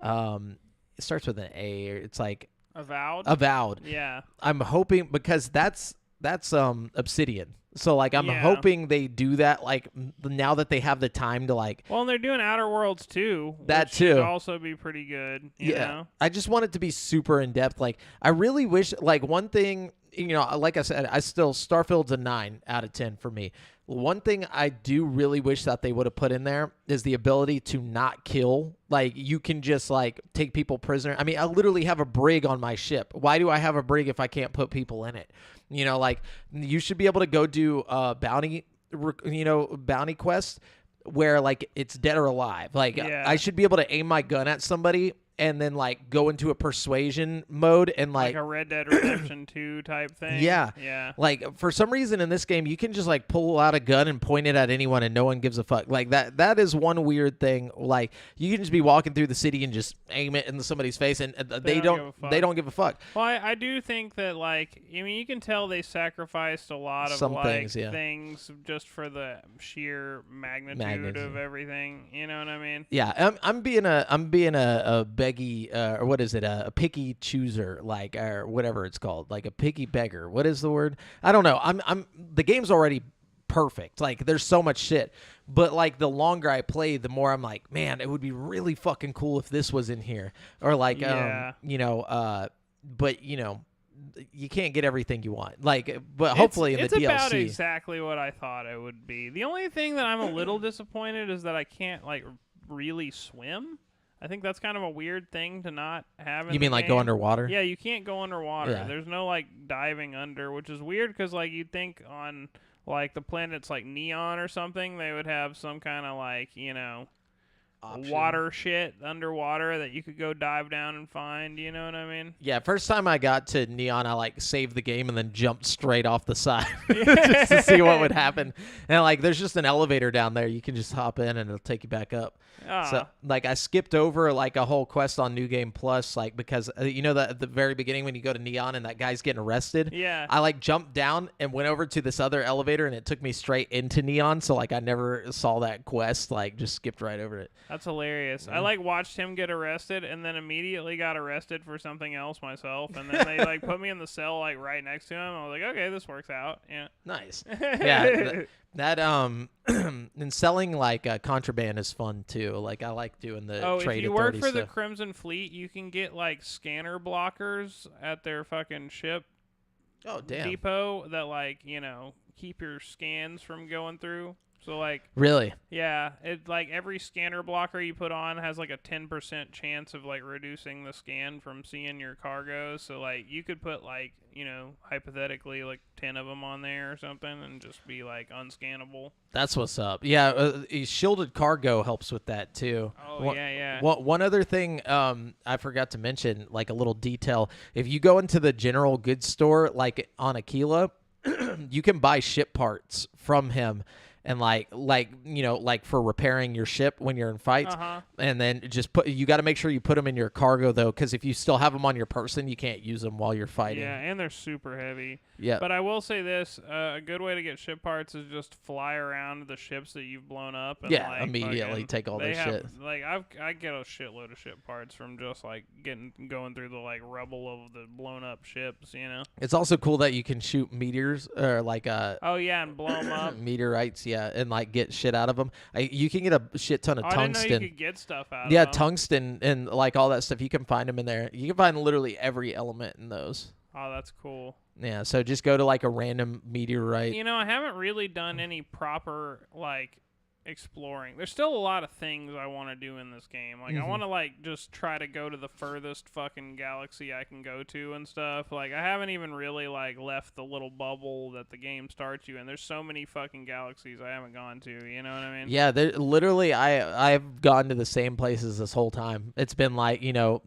It starts with an A. It's like Avowed. Yeah. I'm hoping, because that's Obsidian. So like I'm hoping they do that, like now that they have the time to like. Well, and they're doing Outer Worlds too. That which too should also be pretty good. You know? I just want it to be super in depth. Like I really wish, like one thing, you know, like I said, Starfield's a 9 out of 10 for me. One thing I do really wish that they would have put in there is the ability to not kill. Like you can just like take people prisoner. I mean, I literally have a brig on my ship. Why do I have a brig if I can't put people in it? You know, like you should be able to go do bounty quests where like it's dead or alive. Like I should be able to aim my gun at somebody and then like go into a persuasion mode and like a Red Dead Redemption 2 type thing. Yeah. Like for some reason in this game you can just like pull out a gun and point it at anyone and no one gives a fuck. Like that is one weird thing. Like you can just be walking through the city and just aim it into somebody's face and they don't give a fuck. Well, I do think that like, I mean, you can tell they sacrificed a lot of things just for the sheer magnitude of everything. You know what I mean? Yeah, I'm being a or what is it? A picky chooser, like, or whatever it's called, like a picky beggar. What is the word? I don't know. The game's already perfect. Like, there's so much shit, but like the longer I play, the more I'm like, man, it would be really fucking cool if this was in here, or like, but you know, you can't get everything you want. Like, but hopefully in the DLC, it's about exactly what I thought it would be. The only thing that I'm a little disappointed is that I can't like really swim. I think that's kind of a weird thing to not have in You mean like game. go underwater? Yeah, you can't go underwater. Yeah. There's no like diving under, which is weird because like you'd think on like the planets like Neon or something, they would have some kind of like, you know, option. water shit underwater that you could go dive down and find. You know what I mean? Yeah, first time I got to Neon, I like saved the game and then jumped straight off the side just to see what would happen. And like, there's just an elevator down there. You can just hop in and it'll take you back up. So like, I skipped over like a whole quest on New Game Plus, like because you know that at the very beginning when you go to Neon and that guy's getting arrested. Yeah. I like jumped down and went over to this other elevator and it took me straight into Neon. So like, I never saw that quest. Like, just skipped right over it. That's hilarious. I like watched him get arrested and then immediately got arrested for something else myself. And then they like put me in the cell like right next to him. I was like, okay, this works out. Yeah. Nice. Yeah. That and selling like contraband is fun too. Like, I like doing the trade. If you work for stuff. the Crimson Fleet, you can get like scanner blockers at their fucking ship depot that like, you know, keep your scans from going through. So like, really, yeah, it like every scanner blocker you put on has like a 10% chance of like reducing the scan from seeing your cargo. So like, you could put like, you know, hypothetically like 10 of them on there or something and just be like unscannable. That's what's up. Yeah, shielded cargo helps with that too. Oh yeah. One other thing I forgot to mention, like a little detail. If you go into the general goods store, like on Aquila, you can buy ship parts from him. And like you know, like for repairing your ship when you're in fights, and then just you got to make sure you put them in your cargo though, because if you still have them on your person, you can't use them while you're fighting. Yeah, and they're super heavy. Yeah. But I will say this: a good way to get ship parts is just fly around the ships that you've blown up. And like, immediately take all their shit. Like I get a shitload of ship parts from just like going through the like rubble of the blown up ships. You know. It's also cool that you can shoot meteors or like and blow them up. Meteorites. Yeah, and like get shit out of them. You can get a shit ton of tungsten. I didn't know you could get stuff out of them. Yeah, tungsten and like all that stuff. You can find them in there. You can find literally every element in those. Oh, that's cool. Yeah, so just go to like a random meteorite. You know, I haven't really done any proper like exploring. There's still a lot of things I want to do in this game. Like I want to like just try to go to the furthest fucking galaxy I can go to and stuff. Like I haven't even really like left the little bubble that the game starts you in. There's so many fucking galaxies I haven't gone to, you know what I mean? Yeah, literally I've gone to the same places this whole time. It's been like, you know,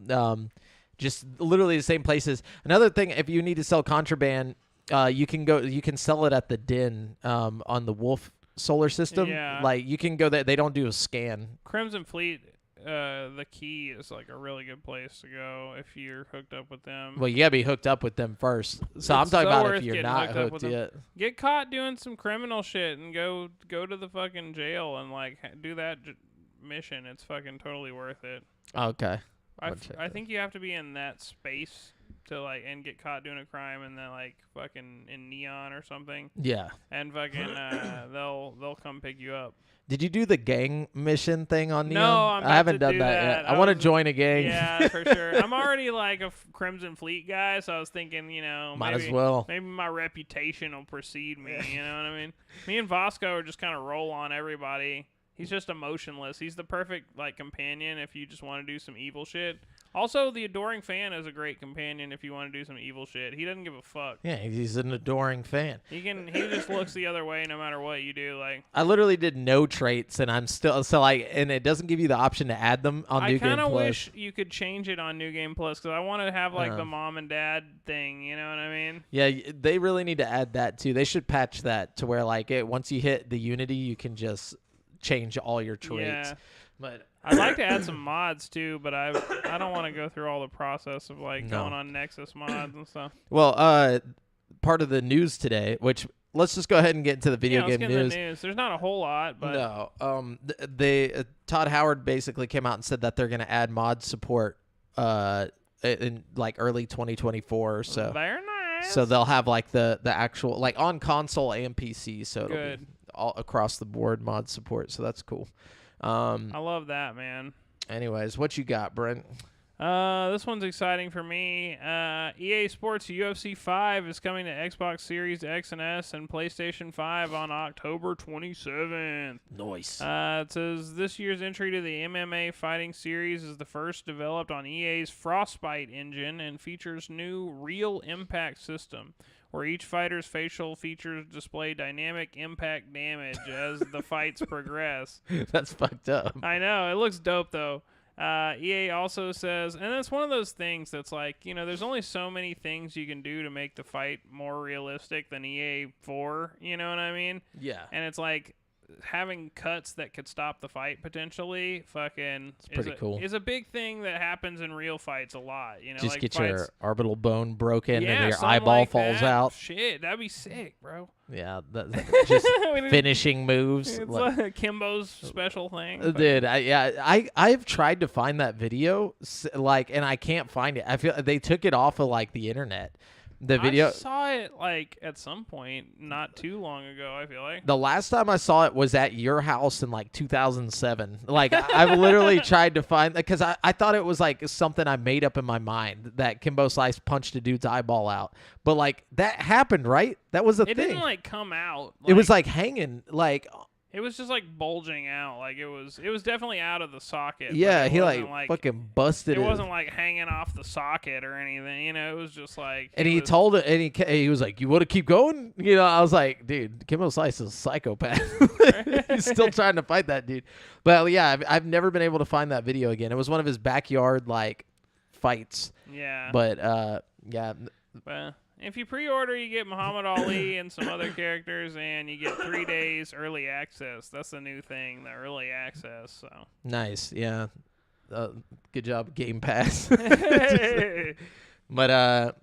just literally the same places. Another thing, if you need to sell contraband, you can sell it at the Den on the Wolf solar system. Yeah. Like you can go there. They don't do a scan. Crimson Fleet, the Key is like a really good place to go if you're hooked up with them. Well, you gotta be hooked up with them first. So I'm talking about if you're not hooked yet. Get caught doing some criminal shit and go to the fucking jail and like do that mission. It's fucking totally worth it. Okay. I think you have to be in that space to like and get caught doing a crime and then like fucking in Neon or something. Yeah. And fucking they'll come pick you up. Did you do the gang mission thing on Neon? No, I haven't done that yet. I want to join a gang. Yeah, for sure. I'm already like a Crimson Fleet guy, so I was thinking, you know, might as well. Maybe my reputation will precede me. You know what I mean? Me and Vasco are just kind of roll on everybody. He's just emotionless. He's the perfect like companion if you just want to do some evil shit. Also, the Adoring Fan is a great companion if you want to do some evil shit. He doesn't give a fuck. Yeah, he's an adoring fan. He just looks the other way no matter what you do. Like I literally did no traits, and I'm still and it doesn't give you the option to add them on New Game Plus. I kind of wish you could change it on New Game Plus because I want to have like the mom and dad thing. You know what I mean? Yeah, they really need to add that too. They should patch that to where like once you hit the Unity, you can just change all your traits. Yeah. But I'd like to add some mods too, but I don't want to go through all the process of like going on Nexus mods and stuff. Well, part of the news today, which let's just go ahead and get into the video game news. The news. There's not a whole lot, but no. Todd Howard basically came out and said that they're going to add mod support in like early 2024 or so. Very nice. So they'll have like the actual like on console and PC, so it'll good. Be all across the board mod support. So that's cool. I love that, man. Anyways, what you got, Brent? This one's exciting for me. EA Sports UFC 5 is coming to Xbox Series X and S and PlayStation 5 on October 27th. Nice. It says this year's entry to the MMA fighting series is the first developed on EA's Frostbite engine and features new Real Impact system, where each fighter's facial features display dynamic impact damage as the fights progress. That's fucked up. I know. It looks dope, though. EA also says, and it's one of those things that's like, there's only so many things you can do to make the fight more realistic than EA 4, you know what I mean? Yeah. And it's like, having cuts that could stop the fight potentially cool. is a big thing that happens in real fights a lot. Just like get fights, your orbital bone broken yeah, and your something eyeball like falls that. out. Shit, that'd be sick, bro. Yeah, just finishing moves. It's like Kimbo's special thing. Dude, I've tried to find that video, and I can't find it. I feel they took it off of like the internet. The video. I saw it like at some point not too long ago. I feel like the last time I saw it was at your house in like 2007. Like I've literally tried to find, because I thought it was like something I made up in my mind that Kimbo Slice punched a dude's eyeball out, but like that happened, right? That was a thing. It didn't like come out. It was like hanging, like. It was just like bulging out, like it was definitely out of the socket. Yeah, he like fucking busted it. It wasn't like hanging off the socket or anything, it was just like. And he told it, and he was like, "You want to keep going?" I was like, "Dude, Kimbo Slice is a psychopath." He's still trying to fight that dude. But yeah, I've never been able to find that video again. It was one of his backyard like fights. Yeah. But yeah. But if you pre-order, you get Muhammad Ali and some other characters, and you get 3 days early access. That's the new thing, the early access. So nice, yeah. Good job, Game Pass. But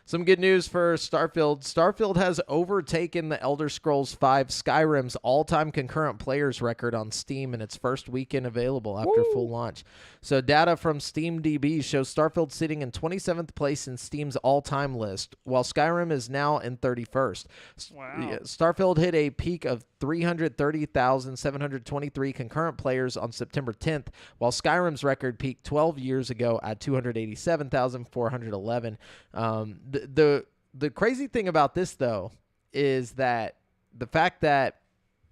some good news for Starfield. Starfield has overtaken the Elder Scrolls V Skyrim's all-time concurrent players record on Steam in its first weekend available after full launch. So data from SteamDB shows Starfield sitting in 27th place in Steam's all-time list, while Skyrim is now in 31st. Wow. Starfield hit a peak of 330,723 concurrent players on September 10th, while Skyrim's record peaked 12 years ago at 287,411. The crazy thing about this, though, is that the fact that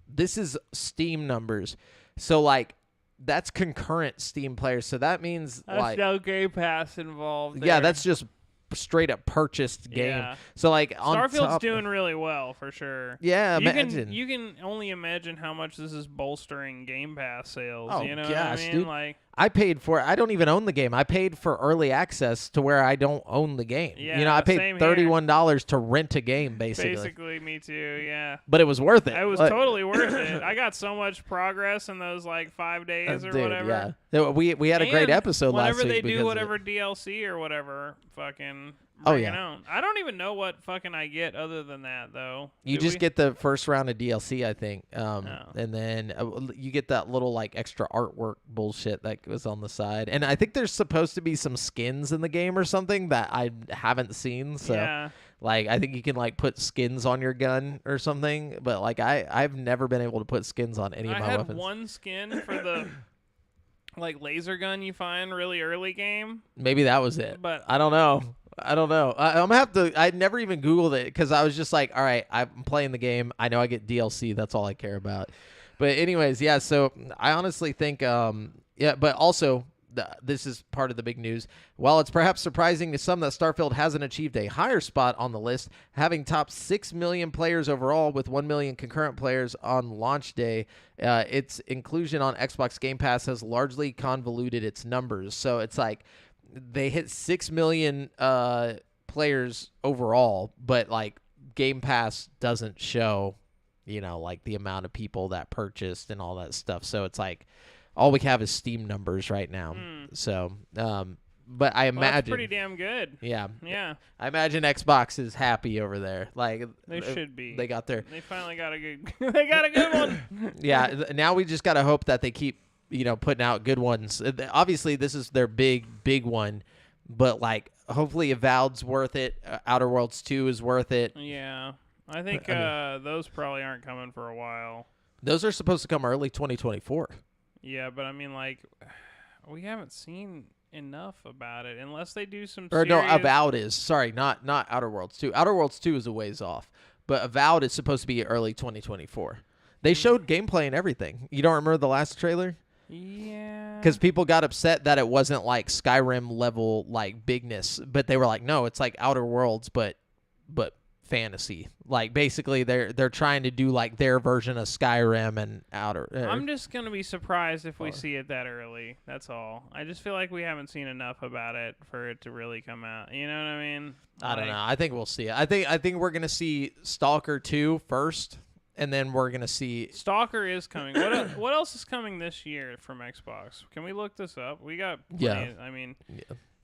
this is Steam numbers. So, like, that's concurrent Steam players. So that means, that's no Game Pass involved there. Yeah, that's just straight up purchased game. Yeah. So like on Starfield's doing really well for sure. Yeah, imagine. You can only imagine how much this is bolstering Game Pass sales. Oh, you know gosh, what I mean? dude. Like, I paid for it. I don't even own the game. I paid for early access to where I don't own the game. Yeah, I paid same $31 to rent a game, basically. Basically, me too. Yeah. But it was worth it. It was totally worth it. I got so much progress in those like 5 days or dude, whatever. Yeah. We had a great episode last week. Whenever they do because whatever DLC or whatever, fucking. Oh yeah. On. I don't even know what fucking I get other than that though. You just get the first round of DLC, I think, and then you get that little like extra artwork bullshit that was on the side. And I think there's supposed to be some skins in the game or something that I haven't seen. So yeah. like I think you can like put skins on your gun or something. But like I've never been able to put skins on any of my weapons. I had one skin for the like laser gun you find really early game. Maybe that was it. But I don't know. I'm gonna have to. I never even Googled it because I was just like, all right, I'm playing the game. I know I get DLC. That's all I care about. But anyways, yeah. So I honestly think, yeah. But also, this is part of the big news. While it's perhaps surprising to some that Starfield hasn't achieved a higher spot on the list, having topped 6 million players overall with 1 million concurrent players on launch day, its inclusion on Xbox Game Pass has largely convoluted its numbers. So it's like they hit 6 million players overall, but like Game Pass doesn't show, like the amount of people that purchased and all that stuff. So it's like all we have is Steam numbers right now. So, but I imagine that's pretty damn good. Yeah. Yeah. I imagine Xbox is happy over there. Like they should be. They got their. They finally got a good. They got a good one. Yeah. Now we just gotta hope that they keep putting out good ones. Obviously, this is their big one, but like hopefully Avowed's worth it. Outer Worlds 2 is worth it. Yeah. I think those probably aren't coming for a while. Those are supposed to come early 2024. Yeah, but I mean, like, we haven't seen enough about it unless they do some. Or serious... no, Avowed is. Sorry, not Outer Worlds 2. Outer Worlds 2 is a ways off, but Avowed is supposed to be early 2024. They showed gameplay and everything. You don't remember the last trailer? Yeah. Because people got upset that it wasn't like Skyrim level like bigness, but they were like, no, it's like Outer Worlds, but fantasy. Like basically they're trying to do like their version of Skyrim and Outer. I'm just gonna be surprised if we see it that early. That's all. I just feel like we haven't seen enough about it for it to really come out. You know what I mean? I don't know. I think we'll see it. I think we're gonna see Stalker 2 first, and then we're gonna see Stalker is coming. What else is coming this year from Xbox? Can we look this up? We got plenty. I mean,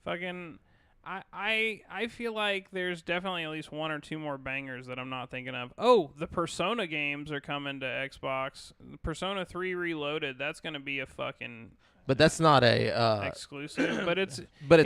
fucking. I feel like there's definitely at least one or two more bangers that I'm not thinking of. Oh, the Persona games are coming to Xbox. Persona 3 Reloaded. That's gonna be a fucking. But that's not a exclusive. But it's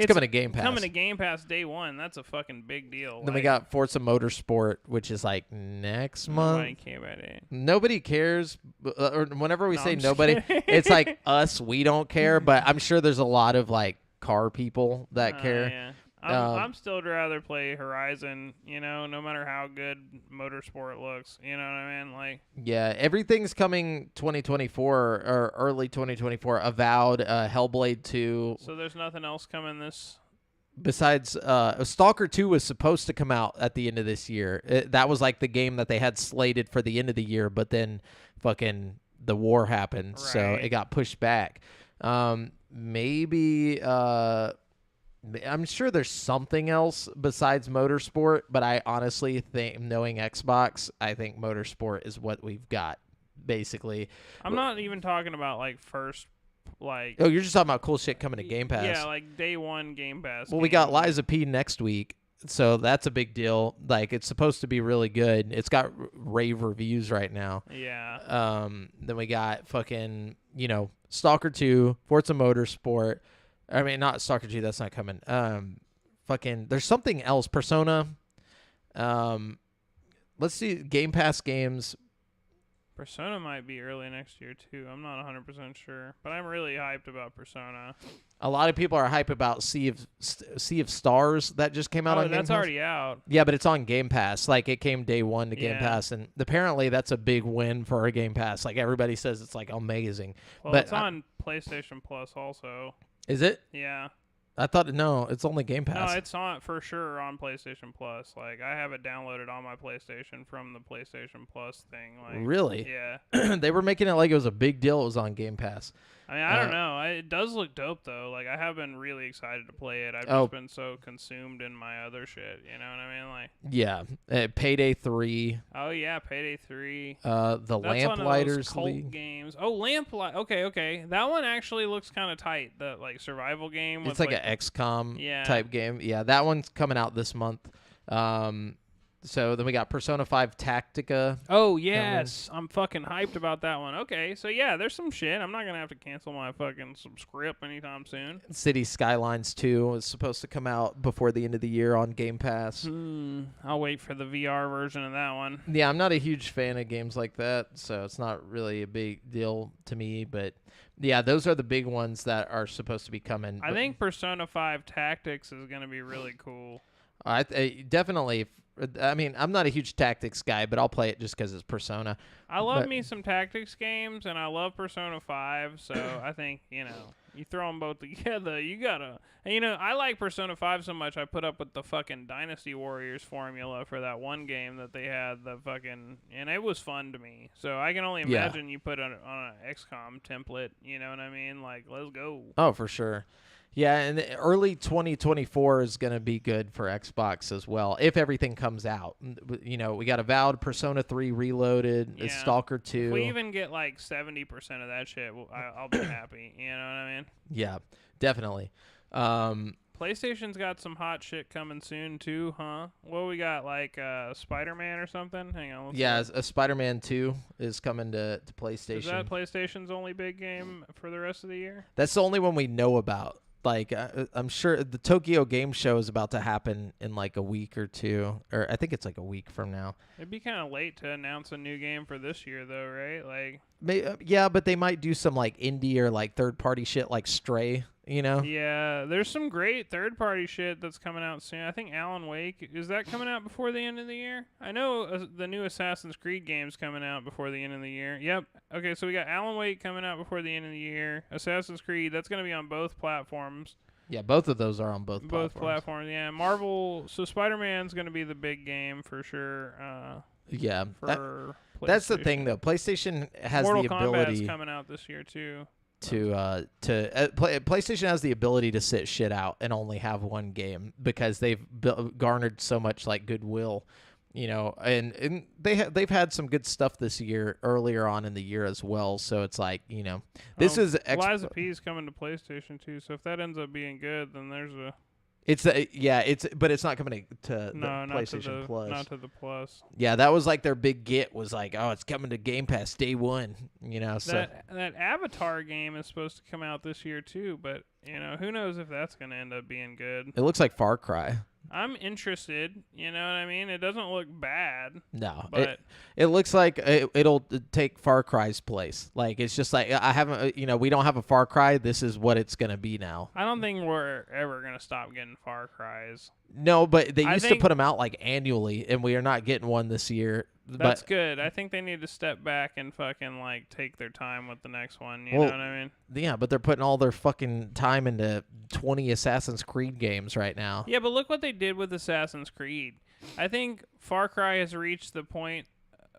coming to Game Pass. Coming to Game Pass day one. That's a fucking big deal. Then we got Forza Motorsport, which is like next month. Nobody care about it. Nobody cares. Or whenever we say nobody, it's like us. We don't care. But I'm sure there's a lot of like car people that care. Yeah. I'm still rather play Horizon, no matter how good Motorsport looks. You know what I mean? Like, yeah, everything's coming 2024 or early 2024. Avowed, Hellblade 2. So there's nothing else coming this. Besides, Stalker 2 was supposed to come out at the end of this year. That was like the game that they had slated for the end of the year, but then fucking the war happened, so it got pushed back. Maybe. I'm sure there's something else besides Motorsport, but I honestly think, knowing Xbox, I think Motorsport is what we've got, basically. I'm not even talking about, like, first, like... Oh, you're just talking about cool shit coming to Game Pass. Yeah, like, day one Game Pass. Well, we got Liza P next week, so that's a big deal. Like, it's supposed to be really good. It's got rave reviews right now. Yeah. Then we got fucking, Stalker 2, Forza Motorsport... I mean, not Stalker 2. That's not coming. Fucking, there's something else. Persona. Let's see. Game Pass games. Persona might be early next year, too. I'm not 100% sure. But I'm really hyped about Persona. A lot of people are hyped about Sea of Stars that just came out on Game Pass. That's already out. Yeah, but it's on Game Pass. Like, it came day one to Game Pass. And apparently that's a big win for a Game Pass. Like, everybody says it's, like, amazing. Well, but it's on PlayStation Plus also. Is it? Yeah. I thought, no, it's only Game Pass. No, it's on for sure on PlayStation Plus. Like, I have it downloaded on my PlayStation from the PlayStation Plus thing. Like, really? Yeah. They were making it like it was a big deal. It was on Game Pass. I mean, I don't know. It does look dope, though. Like, I have been really excited to play it. I've just been so consumed in my other shit. You know what I mean? Like, yeah. Payday 3. Oh, yeah. Payday 3. The Lamplighters cult League. games. Oh, Lamplight. Okay. That one actually looks kind of tight. The, like, survival game. It's like an XCOM type game. Yeah, that one's coming out this month. So then we got Persona 5 Tactica. Oh, yes. I'm fucking hyped about that one. Okay, so yeah, there's some shit. I'm not going to have to cancel my fucking subscript anytime soon. City Skylines 2 is supposed to come out before the end of the year on Game Pass. I'll wait for the VR version of that one. Yeah, I'm not a huge fan of games like that, so it's not really a big deal to me. But yeah, those are the big ones that are supposed to be coming. I think Persona 5 Tactics is going to be really cool. I definitely... I mean, I'm not a huge tactics guy, but I'll play it just because it's Persona. I love me some tactics games, and I love Persona 5, so I think, you throw them both together, you gotta... And, I like Persona 5 so much, I put up with the fucking Dynasty Warriors formula for that one game that they had, and it was fun to me. So I can only imagine you put it on an XCOM template, you know what I mean? Like, let's go. Oh, for sure. Yeah, and early 2024 is going to be good for Xbox as well, if everything comes out. We got Avowed, Persona 3 Reloaded, Stalker 2. If we even get like 70% of that shit, I'll be happy. You know what I mean? Yeah, definitely. PlayStation's got some hot shit coming soon too, huh? Well, we got like Spider-Man or something. Hang on. Yeah, a Spider-Man 2 is coming to PlayStation. Is that PlayStation's only big game for the rest of the year? That's the only one we know about. Like, I'm sure the Tokyo Game Show is about to happen in like a week or two, or I think it's like a week from now. It'd be kind of late to announce a new game for this year, though, right? Like, yeah, but they might do some like indie or like third-party shit, like Stray. Yeah, there's some great third-party shit that's coming out soon. I think Alan Wake, is that coming out before the end of the year? I know the new Assassin's Creed game's coming out before the end of the year. Yep. Okay, so we got Alan Wake coming out before the end of the year. Assassin's Creed, that's going to be on both platforms. Yeah, both of those are on both platforms. Yeah, Marvel. So Spider-Man's going to be the big game for sure. Yeah, for that's the thing PlayStation. though. PlayStation has Mortal the Kombat's ability coming out this year too. PlayStation has the ability to sit shit out and only have one game because they've garnered so much like goodwill, you know, and they've had some good stuff this year earlier on in the year as well. So it's like, you know, this is Liza P's coming to PlayStation too. So if that ends up being good, then there's a but it's not coming to not PlayStation to the, Plus. Not to the Plus. Yeah, that was like their big get was like, oh, it's coming to Game Pass day one. You know, that Avatar game is supposed to come out this year too, but you know, who knows if that's going to end up being good. It looks like Far Cry. I'm interested. You know what I mean? It doesn't look bad. No, but it looks like it'll take Far Cry's place. Like it's just like I haven't, you know, we don't have a Far Cry. This is what it's gonna be now. I don't think we're ever gonna stop getting Far Cries. No, but they used to put them out like annually, and we are not getting one this year. That's good. I think they need to step back and fucking like take their time with the next one. You know what I mean? Yeah, but they're putting all their fucking time into 20 Assassin's Creed games right now. Yeah, but look what they did with Assassin's Creed. I think Far Cry has reached the point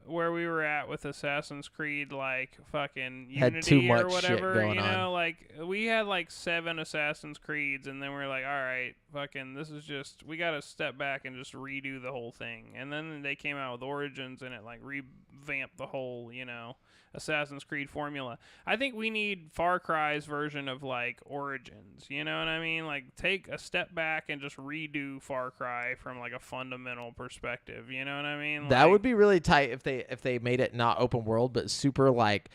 where we were at with Assassin's Creed, like fucking Unity had too much or whatever. shit going you know, on. like we had like 7 Assassin's Creeds, and then we're like, all right, fucking, this is just, we got to step back and just redo the whole thing. And then they came out with Origins, and it like revamped the whole, you know, Assassin's Creed formula. I think we need Far Cry's version of like Origins. You know what I mean? Like take a step back and just redo Far Cry from like a fundamental perspective. You know what I mean? That would be really tight if they made it not open world but super like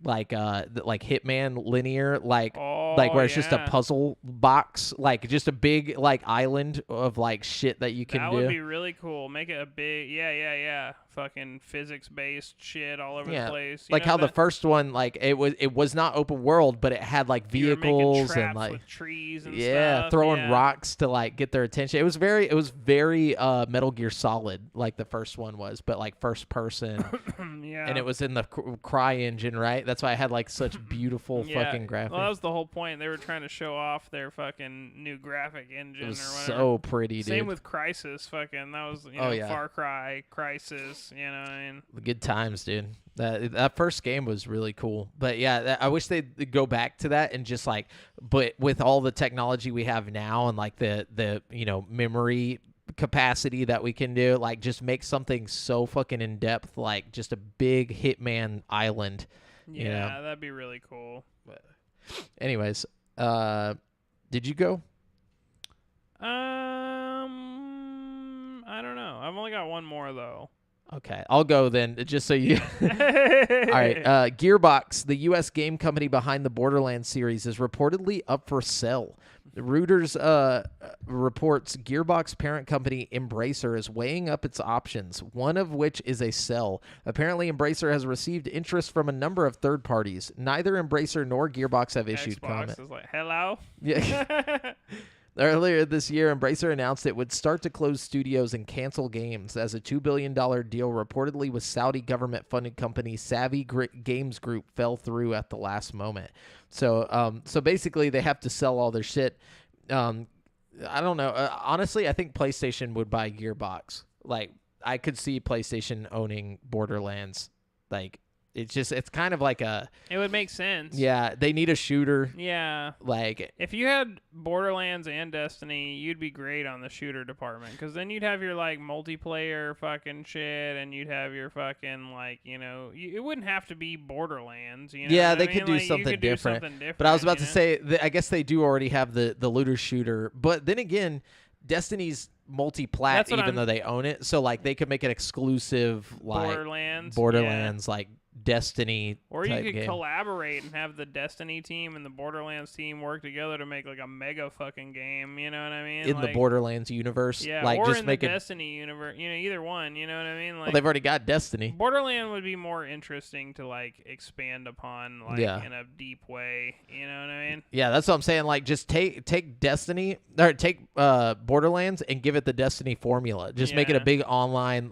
Hitman linear, like where it's just a puzzle box, like just a big like island of like shit that you can do. That would be really cool. Make it a big fucking physics based shit all over the place. Like how the first one, like it was not open world, but it had like vehicles and like with trees and stuff. throwing rocks to like get their attention. It was very Metal Gear Solid, like the first one was, but like first person. And it was in the Cry engine, right? That's why I had like such beautiful fucking graphics. Well, that was the whole point. They were trying to show off their fucking new graphic engine. It was or whatever. so pretty, dude. Same with Crysis. Fucking that was Far Cry, Crysis. You know what I mean? Good times, dude. That first game was really cool. But yeah, I wish they'd go back to that and just like, but with all the technology we have now and like the you know memory capacity that we can do, like just make something so fucking in depth, like just a big Hitman island. Yeah, you know? That'd be really cool. But anyways, did you go? I don't know. I've only got one more though. Okay, I'll go then, just so you... All right, Gearbox, the U.S. game company behind the Borderlands series, is reportedly up for sale. Reuters reports Gearbox parent company Embracer is weighing up its options, one of which is a sell. Apparently, Embracer has received interest from a number of third parties. Neither Embracer nor Gearbox have issued comment. Xbox is like, hello? Yeah. Earlier this year, Embracer announced it would start to close studios and cancel games as a $2 billion deal reportedly with Saudi government-funded company Savvy Games Group fell through at the last moment. So basically, they have to sell all their shit. I don't know. Honestly, I think PlayStation would buy Gearbox. Like, I could see PlayStation owning Borderlands. Like, it's kind of like a... It would make sense. Yeah, they need a shooter. Yeah. Like... If you had Borderlands and Destiny, you'd be great on the shooter department. Because then you'd have your, like, multiplayer fucking shit, and you'd have your fucking, like, you know... it wouldn't have to be Borderlands, you know Yeah, what they I could mean? do like, something you could different. Do something different. But I was about to know? say, I guess they do already have the looter shooter. But then again, Destiny's multi-plat, even though they own it. So, like, they could make an exclusive, like... Borderlands, yeah. like... Destiny or you type could game. Collaborate and have the Destiny team and the Borderlands team work together to make like a mega fucking game, you know what I mean? In the Borderlands universe. Yeah, like, or just in make the Destiny universe, you know, either one, you know what I mean? Like, well, they've already got Destiny. Borderland would be more interesting to like expand upon like in a deep way, you know what I mean? Yeah, that's what I'm saying. Like, just take Destiny or take Borderlands and give it the Destiny formula. Just make it a big online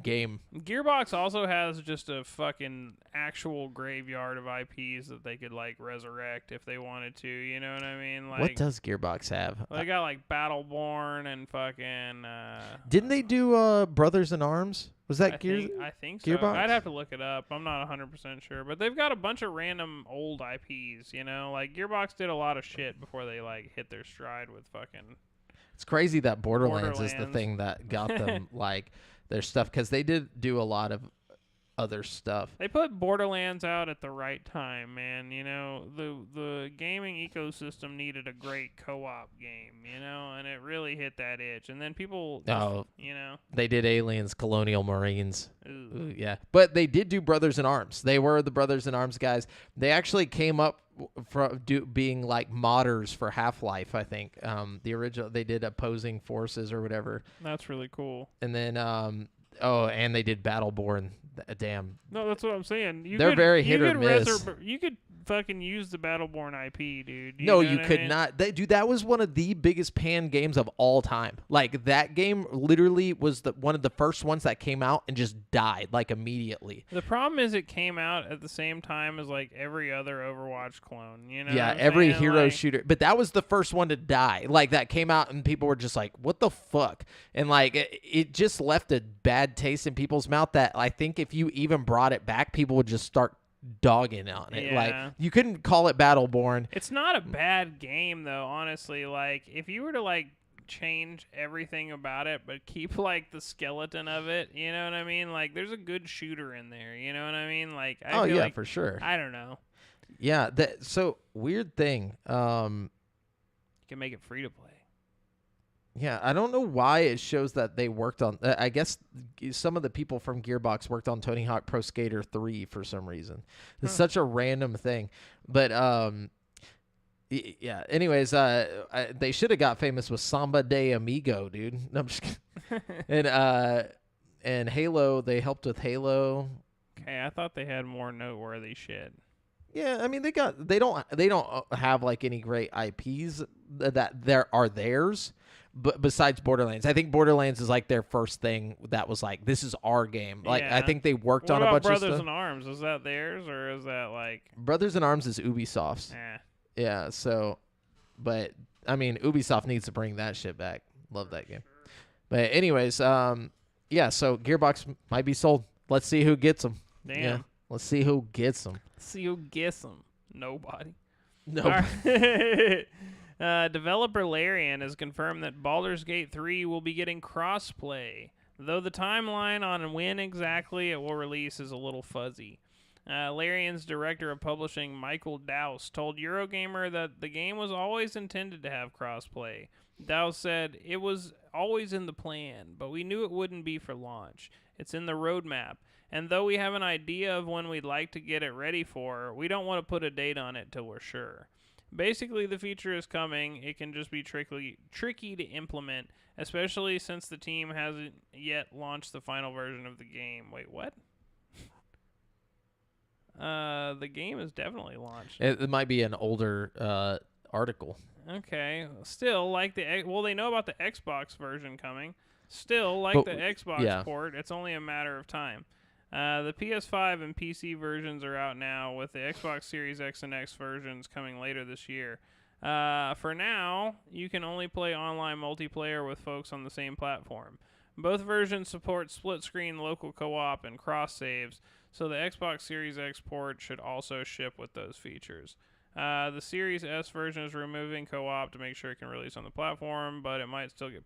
game. Gearbox also has just a fucking actual graveyard of IPs that they could like resurrect if they wanted to. You know what I mean? Like, What does Gearbox have? they got like Battleborn and fucking. Didn't they do Brothers in Arms? Was that I think so. Gearbox? I'd have to look it up. I'm not 100% sure, but they've got a bunch of random old IPs. You know, like Gearbox did a lot of shit before they like hit their stride with fucking. It's crazy that Borderlands is the thing that got them like their stuff, because they did do a lot of other stuff. They put Borderlands out at the right time, man. You know, the gaming ecosystem needed a great co-op game, you know, and it really hit that itch. And then people, you know. They did Aliens, Colonial Marines. Ooh. Yeah. But they did do Brothers in Arms. They were the Brothers in Arms guys. They actually came up from being like modders for Half-Life, I think. The original, they did Opposing Forces or whatever. That's really cool. And then, and they did Battleborn. Damn. No, that's what I'm saying. They're very hit or miss. You could fucking use the Battleborn IP, dude. You could not. Dude, that was one of the biggest pan games of all time. Like, that game literally was one of the first ones that came out and just died, like, immediately. The problem is it came out at the same time as, like, every other Overwatch clone, you know? Yeah, every hero shooter. But that was the first one to die. Like, that came out and people were just like, what the fuck? And, like, it just left a bad taste in people's mouth that I think if you even brought it back, people would just start dogging on it. Yeah. Like, you couldn't call it Battleborn. It's not a bad game, though, honestly. Like, if you were to, like, change everything about it but keep, like, the skeleton of it, you know what I mean? Like, there's a good shooter in there, you know what I mean? Like, I feel like, for sure. I don't know. Yeah, so weird thing. You can make it free to play. Yeah, I don't know why it shows that they worked on. I guess some of the people from Gearbox worked on Tony Hawk Pro Skater 3 for some reason. It's such a random thing, but yeah. Anyways, they should have got famous with Samba de Amigo, dude. No, I'm just kidding. And Halo, they helped with Halo. Okay, I thought they had more noteworthy shit. Yeah, I mean they don't have like any great IPs that there are theirs. But besides Borderlands, I think Borderlands is like their first thing that was like, this is our game. Like, Yeah. I think they worked What on a about bunch of Brothers stuff. in Arms? Is that theirs or is that like? Brothers in Arms is Ubisoft's. Eh. Yeah, so, but I mean, Ubisoft needs to bring that shit back. Love that game. But anyways, yeah, so Gearbox might be sold. Let's see who gets them. Damn. Yeah, let's see who gets them. See who gets them. Nobody. No. All right. Developer Larian has confirmed that Baldur's Gate 3 will be getting crossplay, though the timeline on when exactly it will release is a little fuzzy. Larian's director of publishing, Michael Dowse, told Eurogamer that the game was always intended to have crossplay. Dowse said, "It was always in the plan, but we knew it wouldn't be for launch. It's in the roadmap, and though we have an idea of when we'd like to get it ready for, we don't want to put a date on it till we're sure. Basically, the feature is coming. It can just be tricky to implement, especially since the team hasn't yet launched the final version of the game." Wait, what? The game is definitely launched. It might be an older article. Okay. Still, like they know about the Xbox version coming. Still, like But, the Xbox yeah. port, it's only a matter of time. The PS5 and PC versions are out now, with the Xbox Series X and X versions coming later this year. For now, you can only play online multiplayer with folks on the same platform. Both versions support split-screen local co-op and cross-saves, so the Xbox Series X port should also ship with those features. The Series S version is removing co-op to make sure it can release on the platform, but it might still get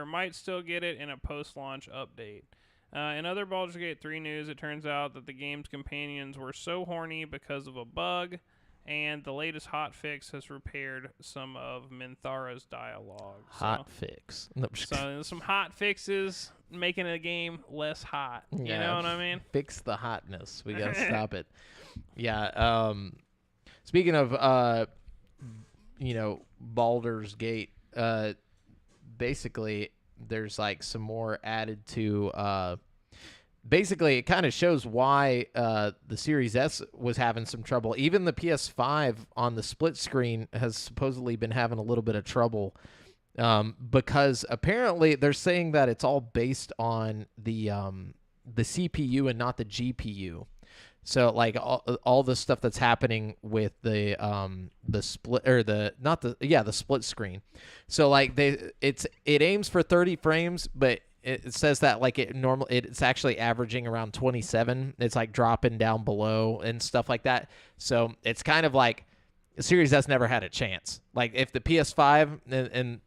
might still get it in a post-launch update. In other Baldur's Gate 3 news, it turns out that the game's companions were so horny because of a bug, and the latest hotfix has repaired some of Minthara's dialogue. Hotfix. No, So some hot fixes making a game less hot. You know what I mean? Fix the hotness. We gotta stop it. Yeah. Speaking of, Baldur's Gate. Basically, there's like some more added to. Basically, it kind of shows why the Series S was having some trouble. Even the PS5 on the split screen has supposedly been having a little bit of trouble because apparently they're saying that it's all based on the CPU and not the GPU. So like all the stuff that's happening with the split or the split screen. So like it aims for 30 frames, but it says that like it's actually averaging around 27. It's like dropping down below and stuff like that. So it's kind of like the Series S never had a chance. Like if the PS5 and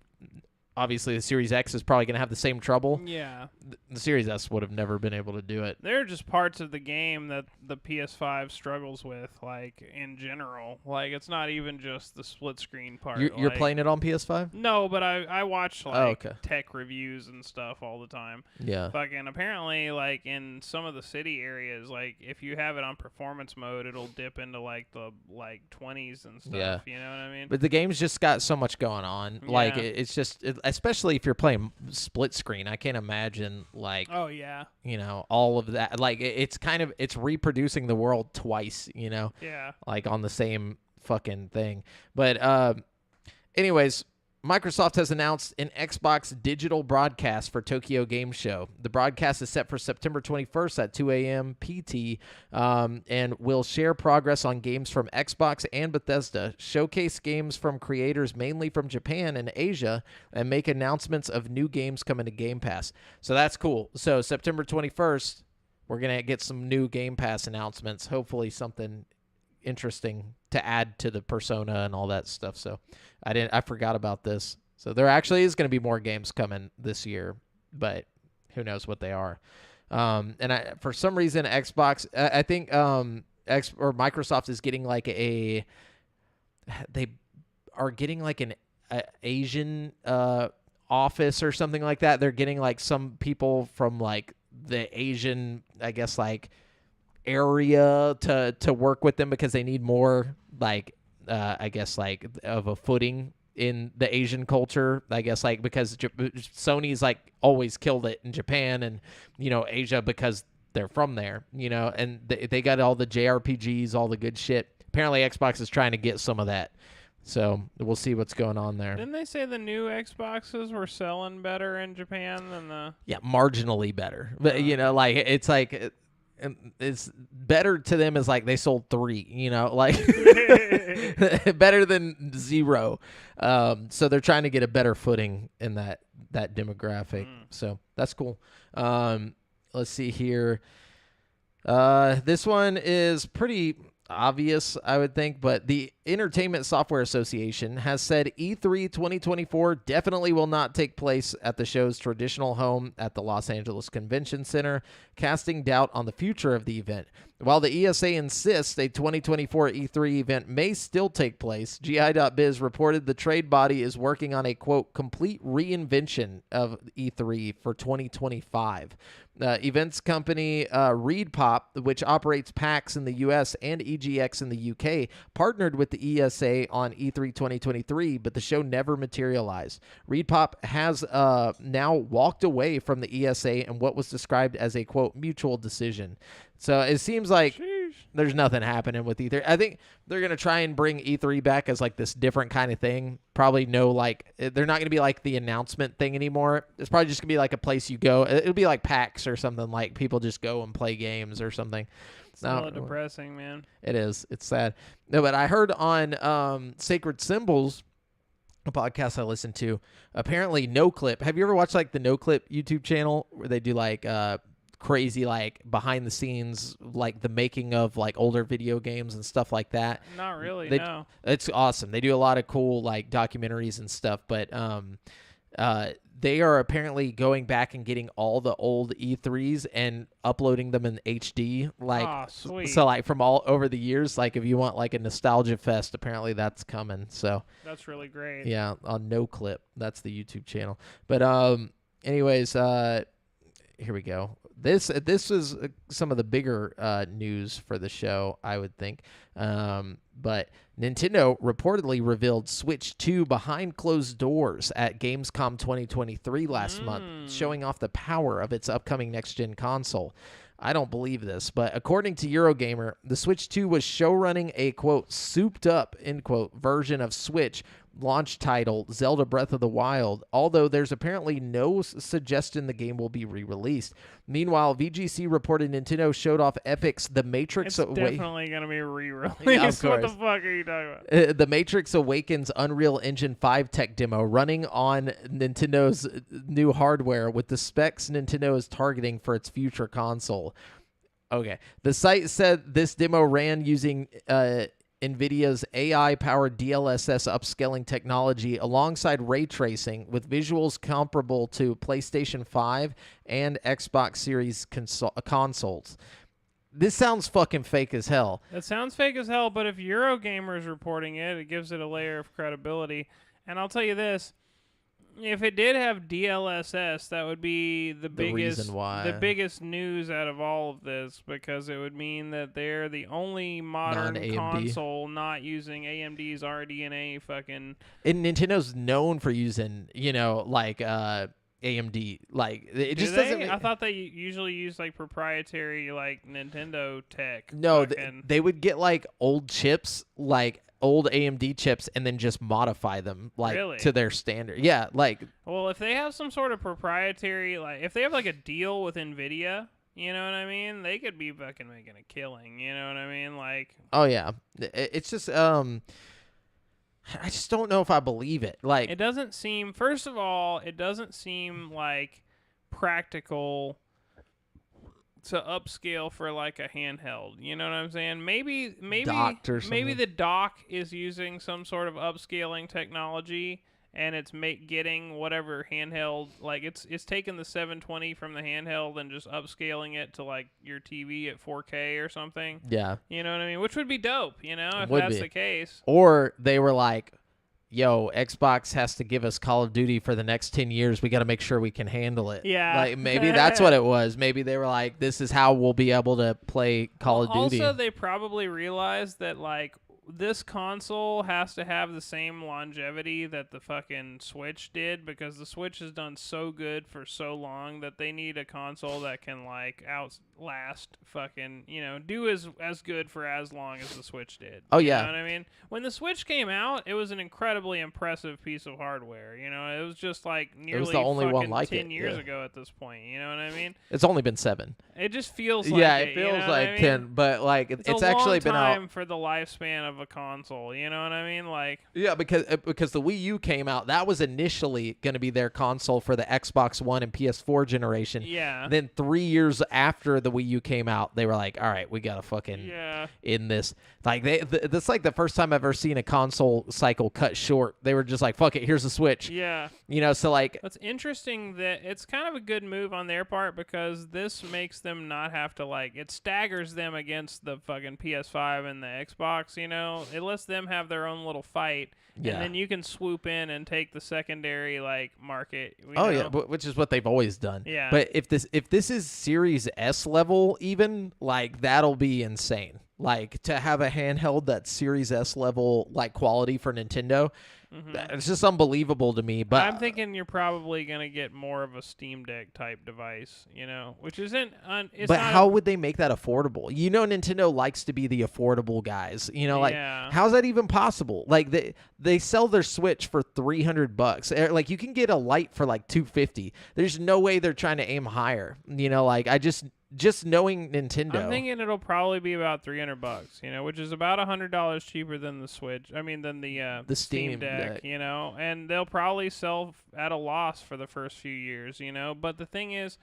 obviously the Series X is probably going to have the same trouble. Yeah. The Series S would have never been able to do it. There are just parts of the game that the PS5 struggles with, like, in general. Like, it's not even just the split screen part. You're like, playing it on PS5? No, but I watch, like, okay. tech reviews and stuff all the time. Yeah. Fucking apparently, like, in some of the city areas, like, if you have it on performance mode, it'll dip into, like, the, 20s and stuff. Yeah. You know what I mean? But the game's just got so much going on. Yeah. Like, it's just, especially if you're playing split screen, I can't imagine, like, oh, yeah. you know, all of that. Like, it's kind of, it's reproducing the world twice, you know? Yeah. Like, on the same fucking thing. But, anyways, Microsoft has announced an Xbox digital broadcast for Tokyo Game Show. The broadcast is set for September 21st at 2 a.m. PT and will share progress on games from Xbox and Bethesda, showcase games from creators mainly from Japan and Asia, and make announcements of new games coming to Game Pass. So that's cool. So September 21st, we're going to get some new Game Pass announcements, hopefully something interesting to add to the persona and all that stuff. So I forgot about this. So there actually is going to be more games coming this year, but who knows what they are. And for some reason, Xbox, I think Microsoft is getting like they are getting like an Asian office or something like that. They're getting like some people from like the Asian, I guess, like area to work with them because they need more like I guess like of a footing in the Asian culture, I guess, like because Sony's like always killed it in Japan and, you know, Asia because they're from there, you know, and they got all the JRPGs, all the good shit. Apparently Xbox is trying to get some of that. So we'll see what's going on there. Didn't they say the new Xboxes were selling better in Japan than the... Yeah, marginally better. But, you know, like it's like... it's better to them is like they sold 3, you know, like better than 0. So they're trying to get a better footing in that demographic. So that's cool. Let's see here. This one is pretty obvious, I would think, but the Entertainment Software Association has said E3 2024 definitely will not take place at the show's traditional home at the Los Angeles Convention Center, casting doubt on the future of the event. While the ESA insists a 2024 E3 event may still take place, GI.biz reported the trade body is working on a, quote, complete reinvention of E3 for 2025. Events company ReedPop, which operates PAX in the U.S. and EGX in the U.K., partnered with the ESA on E3 2023, but the show never materialized. ReedPop has now walked away from the ESA in what was described as a, quote, mutual decision. So it seems like there's nothing happening with E3. I think they're going to try and bring E3 back as like this different kind of thing. Probably they're not going to be like the announcement thing anymore. It's probably just going to be like a place you go. It'll be like PAX or something, like people just go and play games or something. It's a little depressing, man. It is. It's sad. No, but I heard on Sacred Symbols, a podcast I listened to, apparently NoClip. Have you ever watched like the NoClip YouTube channel where they do like crazy like behind the scenes, like the making of like older video games and stuff like that? Not really. No. It's awesome. They do a lot of cool like documentaries and stuff, but they are apparently going back and getting all the old E3s and uploading them in HD. Like, sweet. So like from all over the years, like if you want like a nostalgia fest, apparently that's coming. So that's really great. Yeah, on NoClip, that's the YouTube channel. But anyways, here we go. This is some of the bigger news for the show, I would think. But Nintendo reportedly revealed Switch 2 behind closed doors at Gamescom 2023 last month, showing off the power of its upcoming next-gen console. I don't believe this, but according to Eurogamer, the Switch 2 was showrunning a, quote, souped-up, end quote, version of Switch launch title, Zelda Breath of the Wild, although there's apparently no suggestion the game will be re-released. Meanwhile, VGC reported Nintendo showed off Epic's The Matrix definitely going to be re-released. Yeah, of What the course. fuck are you talking about? The Matrix Awakens Unreal Engine 5 tech demo running on Nintendo's new hardware with the specs Nintendo is targeting for its future console. Okay. The site said this demo ran using NVIDIA's AI-powered DLSS upscaling technology alongside ray tracing with visuals comparable to PlayStation 5 and Xbox Series consoles. This sounds fucking fake as hell. It sounds fake as hell, but if Eurogamer's reporting it, it gives it a layer of credibility. And I'll tell you this. If it did have DLSS, that would be the biggest news out of all of this, because it would mean that they're the only modern console not using AMD's RDNA fucking. And Nintendo's known for using, AMD. Like, it just doesn't. I thought they usually use like proprietary like Nintendo tech. No, they would get like old chips, like old AMD chips, and then just modify them to their standard. Yeah, like. Well, if they have some sort of proprietary, like if they have like a deal with NVIDIA, you know what I mean? They could be fucking making a killing. You know what I mean? Like. Oh yeah, it's just I just don't know if I believe it. Like, it doesn't seem. First of all, it doesn't seem like practical to upscale for like a handheld. You know what I'm saying? Maybe the dock is using some sort of upscaling technology, and it's getting whatever handheld, like it's taking the 720 from the handheld and just upscaling it to like your TV at 4K or something. Yeah. You know what I mean? Which would be dope, you know, if that's the case. Or they were like, yo, Xbox has to give us Call of Duty for the next 10 years. We got to make sure we can handle it. Yeah. Like, maybe that's what it was. Maybe they were like, this is how we'll be able to play Call of Duty. Also, they probably realized that, like, this console has to have the same longevity that the fucking Switch did, because the Switch has done so good for so long that they need a console that can, like, outlast fucking, you know, do as good for as long as the Switch did. Oh, yeah. yeah. You know what I mean? When the Switch came out, it was an incredibly impressive piece of hardware. You know, it was just, like, nearly it was the only fucking one like 10 years ago at this point. You know what I mean? It's only been 7. It just feels like it feels you know like 10, but, like, it's actually been out. a long time for the lifespan of a console. You know what I mean? Like, yeah, because the Wii U came out, that was initially going to be their console for the Xbox One and PS4 generation. Yeah. Then 3 years after the Wii U came out, they were like, all right, we got to fucking in this. Like, that's like the first time I've ever seen a console cycle cut short. They were just like, fuck it, here's the Switch. Yeah. You know, so like. It's interesting that it's kind of a good move on their part, because this makes them not have to, like, it staggers them against the fucking PS5 and the Xbox, you know? It lets them have their own little fight. Yeah. And then you can swoop in and take the secondary, like, market. Yeah, which is what they've always done. Yeah. But if this is Series S level even, like, that'll be insane. Like, to have a handheld that's Series S level, like, quality for Nintendo, it's just unbelievable to me. But I'm thinking you're probably going to get more of a Steam Deck type device, you know, which isn't. But how would they make that affordable? You know, Nintendo likes to be the affordable guys. You know, like, how's that even possible? Like, they sell their Switch for $300. Like, you can get a Lite for like $250. There's no way they're trying to aim higher. You know, like, just knowing Nintendo. I'm thinking it'll probably be about $300, you know, which is about $100 cheaper than the Switch. I mean, than the Steam Deck, you know, and they'll probably sell at a loss for the first few years, you know. But the thing is,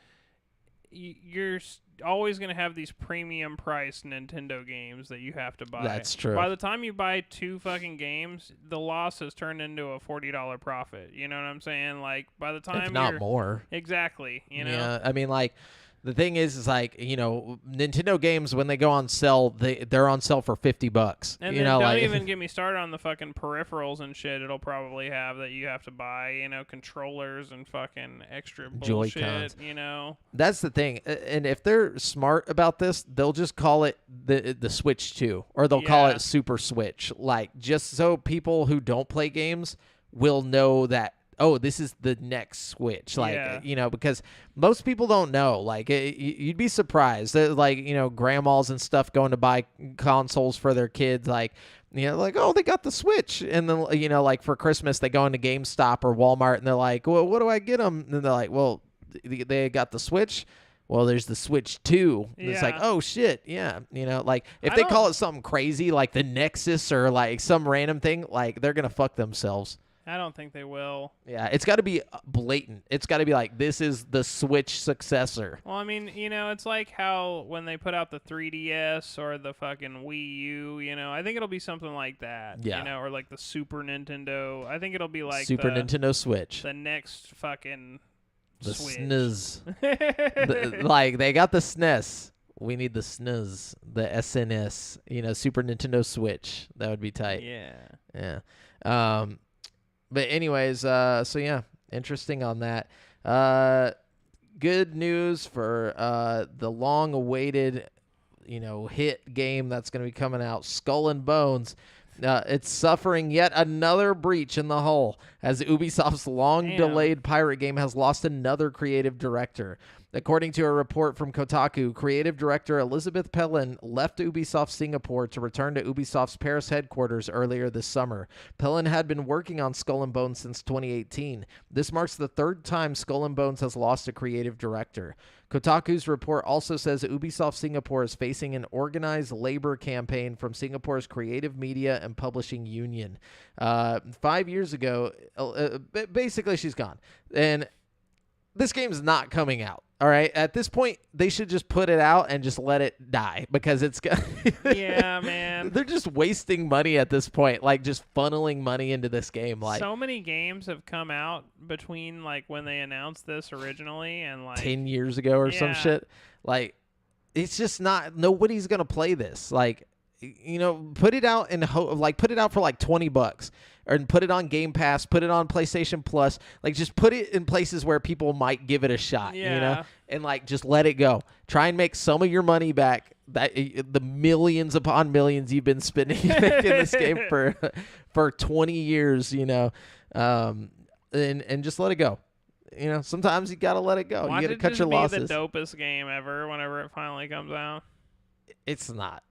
you're always going to have these premium priced Nintendo games that you have to buy. That's true. By the time you buy 2 fucking games, the loss has turned into a $40 profit. You know what I'm saying? Like, by the time if not more. Exactly. You know? Yeah, I mean, like, the thing is like, you know, Nintendo games, when they go on sale, they're on sale for $50. And you then know, don't like, even get me started on the fucking peripherals and shit it'll probably have that you have to buy, you know, controllers and fucking extra bullshit, Joy-Cons. you know. That's the thing. And if they're smart about this, they'll just call it the Switch 2, or they'll call it Super Switch, like, just so people who don't play games will know that, oh, this is the next Switch. Like, you know, because most people don't know. Like, you'd be surprised. Like, you know, grandmas and stuff going to buy consoles for their kids. Like, Like, oh, they got the Switch. And then, like for Christmas, they go into GameStop or Walmart and they're like, well, what do I get them? And they're like, well, they got the Switch. Well, there's the Switch 2. And it's like, oh, shit. Yeah. Like if they call it something crazy like the Nexus or like some random thing, like they're going to fuck themselves. I don't think they will. Yeah, it's got to be blatant. It's got to be like, this is the Switch successor. Well, I mean, it's like how when they put out the 3DS or the fucking Wii U, I think it'll be something like that. Yeah. Or like the Super Nintendo. I think it'll be like Super Nintendo Switch. The next fucking the Switch. SNES. Like, they got the SNES. We need the SNES, the SNS, Super Nintendo Switch. That would be tight. Yeah. Yeah. But anyways, so yeah, interesting on that. Good news for the long-awaited, hit game that's going to be coming out, Skull and Bones. It's suffering yet another breach in the hull as Ubisoft's long-delayed pirate game has lost another creative director. According to a report from Kotaku, creative director Elizabeth Pellin left Ubisoft Singapore to return to Ubisoft's Paris headquarters earlier this summer. Pellin had been working on Skull and Bones since 2018. This marks the third time Skull and Bones has lost a creative director. Kotaku's report also says Ubisoft Singapore is facing an organized labor campaign from Singapore's Creative Media and Publishing Union. 5 years ago, basically she's gone. And this game's not coming out. All right. At this point, they should just put it out and just let it die because it's yeah, man. They're just wasting money at this point, like just funneling money into this game. Like so many games have come out between like when they announced this originally and like 10 years ago or some shit. Like it's just not. Nobody's gonna play this. Like put it out and put it out for like $20. And put it on Game Pass, put it on PlayStation Plus, like just put it in places where people might give it a shot, and like just let it go. Try and make some of your money back. That the millions upon millions you've been spending making this game for 20 years, and just let it go. Sometimes you gotta let it go. Watch you gotta cut your losses. Be the dopest game ever whenever it finally comes out. It's not.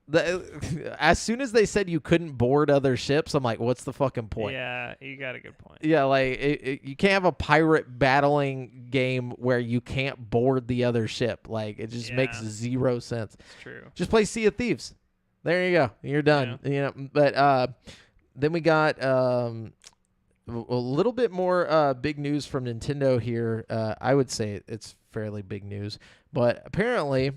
As soon as they said you couldn't board other ships, I'm like, what's the fucking point? Yeah, you got a good point. Yeah, like you can't have a pirate battling game where you can't board the other ship. Like it just makes zero sense. It's true. Just play Sea of Thieves. There you go. You're done. Yeah. But then we got a little bit more big news from Nintendo here. I would say it's fairly big news, but apparently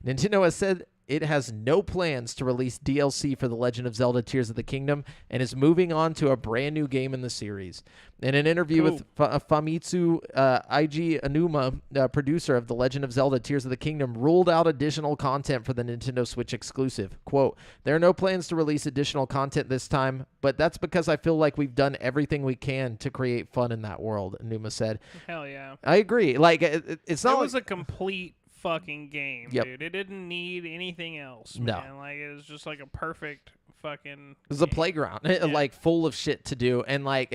Nintendo has said it has no plans to release DLC for The Legend of Zelda Tears of the Kingdom and is moving on to a brand new game in the series. In an interview with Famitsu Eiji Aonuma, producer of The Legend of Zelda Tears of the Kingdom, ruled out additional content for the Nintendo Switch exclusive. Quote, there are no plans to release additional content this time, but that's because I feel like we've done everything we can to create fun in that world, Aonuma said. Hell yeah. I agree. Like, it's not It was a complete fucking game, dude. It didn't need anything else, man. No. Like it was just like a perfect fucking It was a playground, like full of shit to do and like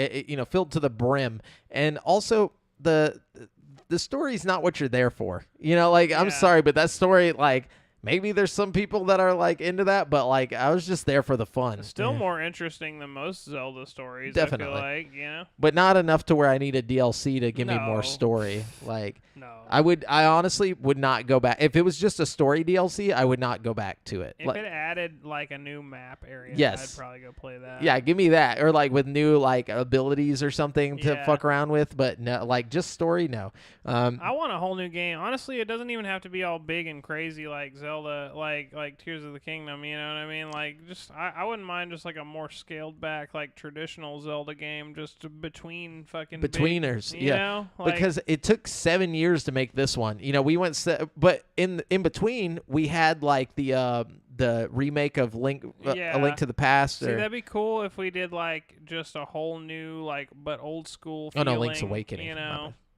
filled to the brim. And also the story's not what you're there for. I'm sorry, but that story, like, maybe there's some people that are like into that, but like I was just there for the fun. It's still more interesting than most Zelda stories. Definitely. I feel like, but not enough to where I need a DLC to give me more story. Like, no. I honestly would not go back. If it was just a story DLC, I would not go back to it. If it added like a new map area, yes. I'd probably go play that. Yeah, give me that. Or like with new like abilities or something to fuck around with. But no, like just story, no. I want a whole new game. Honestly, it doesn't even have to be all big and crazy like Zelda, like Tears of the Kingdom. You know what I mean? Like just I wouldn't mind just like a more scaled back like traditional Zelda game, just between fucking betweeners. Big, you know? Like, because it took 7 years to make this one. We went, but in between we had like the remake of Link, A Link to the Past. See, that'd be cool if we did like just a whole new like but old school. Oh no, Link's Awakening.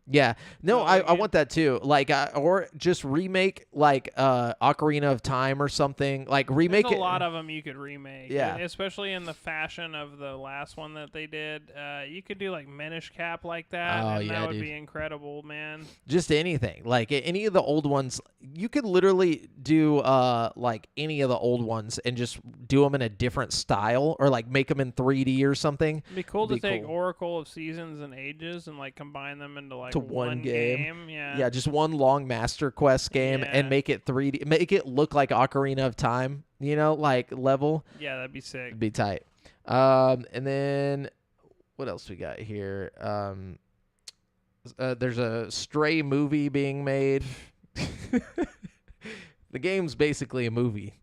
Yeah. No, So, I want that too. Like, or just remake like Ocarina of Time or something. Like remake there's a it. lot of them you could remake. Yeah. Especially in the fashion of the last one that they did. You could do like Minish Cap like that, Oh, and yeah, that would dude. be incredible, man. Just anything. Like any of the old ones, you could literally do like any of the old ones and just do them in a different style, or like make them in 3D or something. It'd be cool It'd to be take cool. Oracle of Seasons and Ages and like combine them into like To one game. Yeah. Yeah, just one long Master Quest game Yeah. and make it 3D, make it look like Ocarina of Time, like level. Yeah, that'd be sick. It'd be tight. And then what else we got here? There's a Stray movie being made. The game's basically a movie,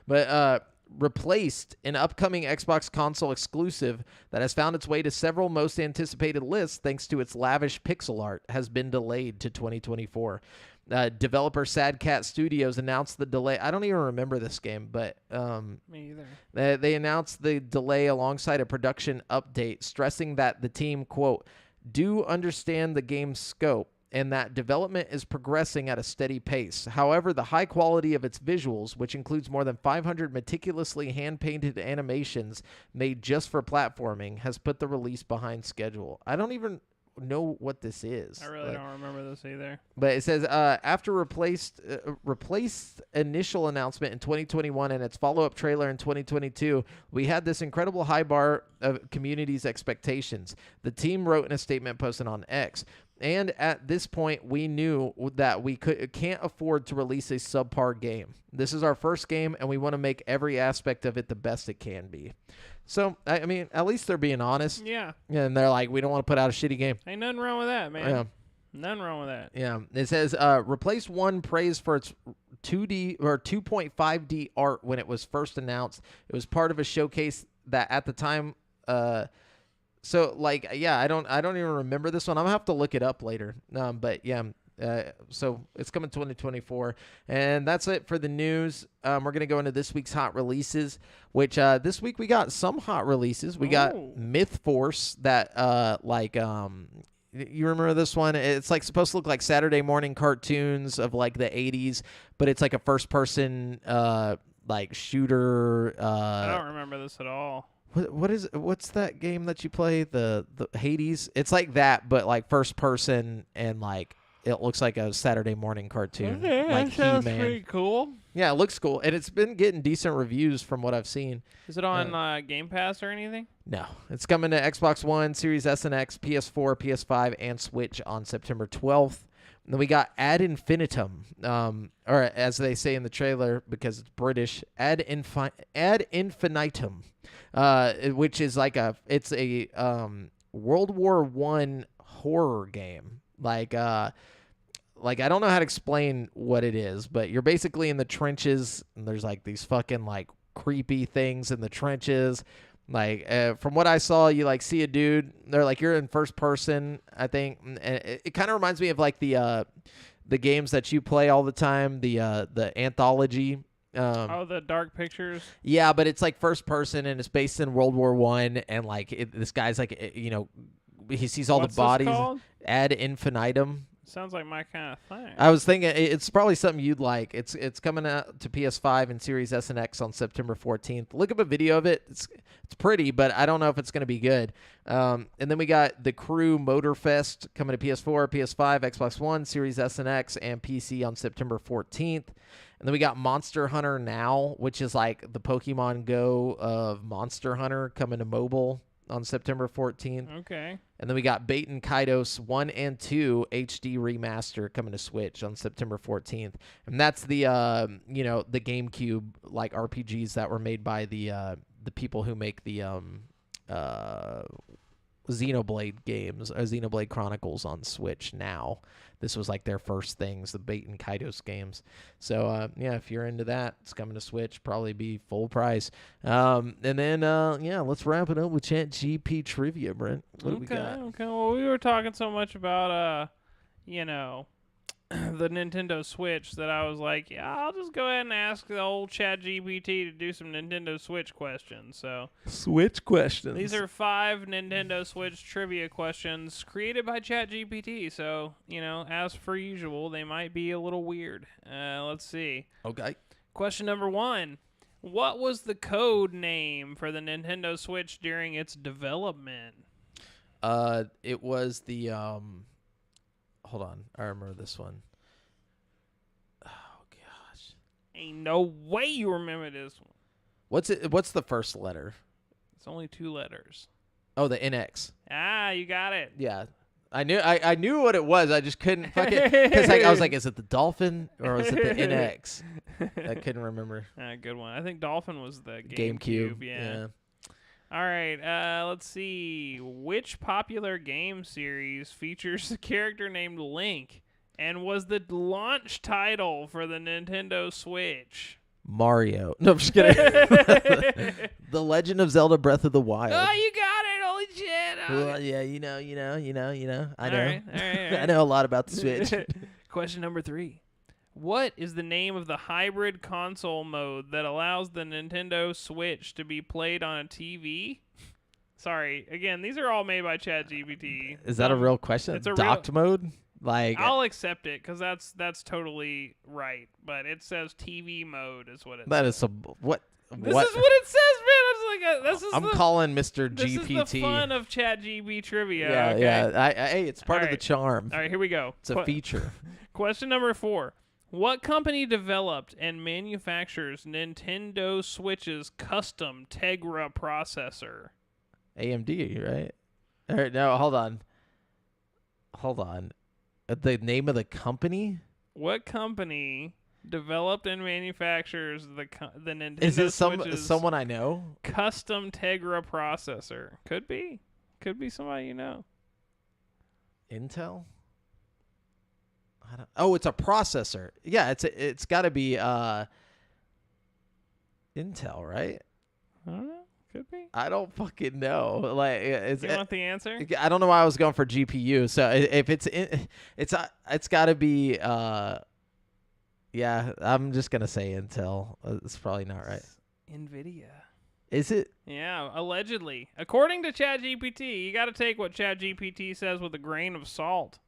but replaced an upcoming Xbox console exclusive that has found its way to several most anticipated lists thanks to its lavish pixel art has been delayed to 2024. Developer Sad Cat Studios announced the delay. I don't even remember this game, but Me either. they announced the delay alongside a production update, stressing that the team, quote, do understand the game's scope and that development is progressing at a steady pace. However, the high quality of its visuals, which includes more than 500 meticulously hand-painted animations made just for platforming, has put the release behind schedule. I don't even know what this is. I really don't remember this either. But it says after replaced initial announcement in 2021 and its follow-up trailer in 2022, we had this incredible high bar of community's expectations. The team wrote in a statement posted on X. And at this point, we knew that we can't afford to release a subpar game. This is our first game, and we want to make every aspect of it the best it can be. So, I mean, at least they're being honest. Yeah. And they're like, we don't want to put out a shitty game. Ain't nothing wrong with that, man. Yeah. Nothing wrong with that. Yeah. It says, replace one praise for its 2D or 2.5D art when it was first announced. It was part of a showcase that at the time, so like, yeah, I don't even remember this one. I'm gonna have to look it up later. But yeah, so it's coming 2024, and that's it for the news. We're gonna go into this week's hot releases, which this week we got some hot releases. We got Myth Force that you remember this one? It's like supposed to look like Saturday morning cartoons of like the 80s, but it's like a first person like shooter. I don't remember this at all. What's that game that you play? The Hades? It's like that, but like first person, and like it looks like a Saturday morning cartoon. Okay, like that sounds He-Man. pretty cool. Yeah, it looks cool, and it's been getting decent reviews from what I've seen. Is it on Game Pass or anything? No, it's coming to Xbox One, Series S and X, PS4, PS5, and Switch on September 12th. And then we got Ad Infinitum, or as they say in the trailer, because it's British, Ad Infinitum, which is like it's a World War I horror game. Like I don't know how to explain what it is, but you're basically in the trenches, and there's like these fucking like creepy things in the trenches. Like from what I saw, you like see a dude. They're like you're in first person, I think, and it kind of reminds me of like the games that you play all the time, the anthology. The Dark Pictures. Yeah, but it's like first person, and it's based in World War I, and like this guy's like he sees all What's the bodies. this called? Ad infinitum. Sounds like my kind of thing. I was thinking it's probably something you'd like. It's coming out to PS5 and Series S and X on September 14th. Look up a video of it. It's pretty, but I don't know if it's going to be good. And then we got The Crew Motorfest coming to PS4, PS5, Xbox One, Series S and X, and PC on September 14th. And then we got Monster Hunter Now, which is like the Pokemon Go of Monster Hunter, coming to mobile on September 14th. Okay. And then we got Baten Kaitos 1 and 2 HD remaster coming to Switch on September 14th. And that's the the GameCube like RPGs that were made by the people who make the Xenoblade games, Xenoblade Chronicles on Switch now. This was like their first things, the Baten Kaitos games. So, if you're into that, it's coming to Switch, probably be full price. And then, let's wrap it up with ChatGPT trivia, Brent. What do we got? Okay. Well, we were talking so much about, the Nintendo Switch that I was like, yeah, I'll just go ahead and ask the old ChatGPT to do some Nintendo Switch questions. So Switch questions. these are 5 Nintendo Switch trivia questions created by ChatGPT. So, as per usual, they might be a little weird. Let's see. Okay. Question number 1. What was the code name for the Nintendo Switch during its development? It was the hold on, I remember this one. Oh gosh. Ain't no way you remember this one. What's the first letter? It's only 2 letters. Oh, the NX. Ah, you got it. Yeah. I knew what it was. I just couldn't fucking because I was like, is it the Dolphin or was it the NX? I couldn't remember. Good one. I think Dolphin was the GameCube. Yeah. All right. Let's see. Which popular game series features a character named Link and was the launch title for the Nintendo Switch? Mario. No, I'm just kidding. The Legend of Zelda: Breath of the Wild. Oh, you got it! Holy shit! Well, yeah, you know. I know. All right. I know a lot about the Switch. Question number 3. What is the name of the hybrid console mode that allows the Nintendo Switch to be played on a TV? Sorry, again, these are all made by ChatGPT. Is that a real question? It's a docked mode? Like I'll accept it because that's totally right. But it says TV mode is what it that says. is some what? This is what it says, man. I'm calling Mr. This GPT. is the fun of ChatGPT trivia. Yeah, okay? yeah. Hey, it's part of the charm. All right, here we go. It's a feature. Question number 4. What company developed and manufactures Nintendo Switch's custom Tegra processor? AMD, right? All right, no, hold on. The name of the company? What company developed and manufactures the Nintendo Is it Switch's someone I know? custom Tegra processor? Could be somebody you know. Intel? Oh, it's a processor. Yeah, it's got to be Intel, right? I don't know. Could be. I don't fucking know. Like, You want the answer? I don't know why I was going for GPU. So if it's got to be. Yeah, I'm just gonna say Intel. It's probably not right. NVIDIA. Is it? Yeah, allegedly. According to ChatGPT, you got to take what ChatGPT says with a grain of salt.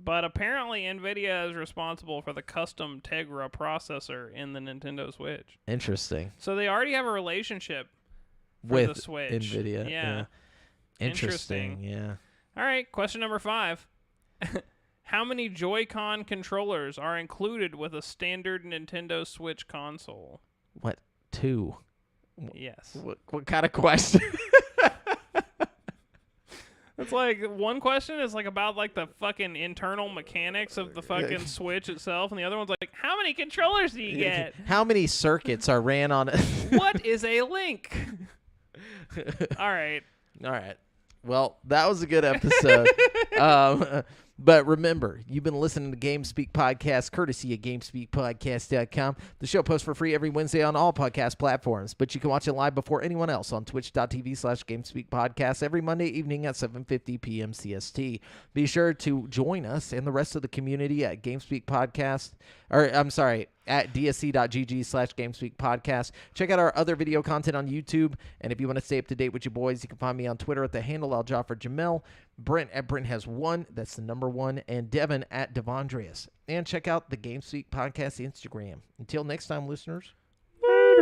But apparently, NVIDIA is responsible for the custom Tegra processor in the Nintendo Switch. Interesting. So they already have a relationship with the Switch. NVIDIA. Yeah. Interesting. Yeah. All right, question number 5. How many Joy-Con controllers are included with a standard Nintendo Switch console? What? 2? Yes. What kind of question? It's like one question is like about like the fucking internal mechanics of the fucking Switch itself, and the other one's like, how many controllers do you get? How many circuits are ran on it? What is a link? All right. Well, that was a good episode. But remember, you've been listening to GameSpeak Podcast, courtesy of GameSpeakPodcast.com. The show posts for free every Wednesday on all podcast platforms, but you can watch it live before anyone else on twitch.tv/GameSpeakPodcast every Monday evening at 7:50 p.m. CST. Be sure to join us and the rest of the community at GameSpeak Podcast, at dsc.gg/GameSpeakPodcast. Check out our other video content on YouTube, and if you want to stay up to date with your boys, you can find me on Twitter at the handle AlJaffer Brent at Brent has 1, that's the number 1, and Devin at Devondrius. And check out the GameSpeak Podcast Instagram. Until next time, listeners.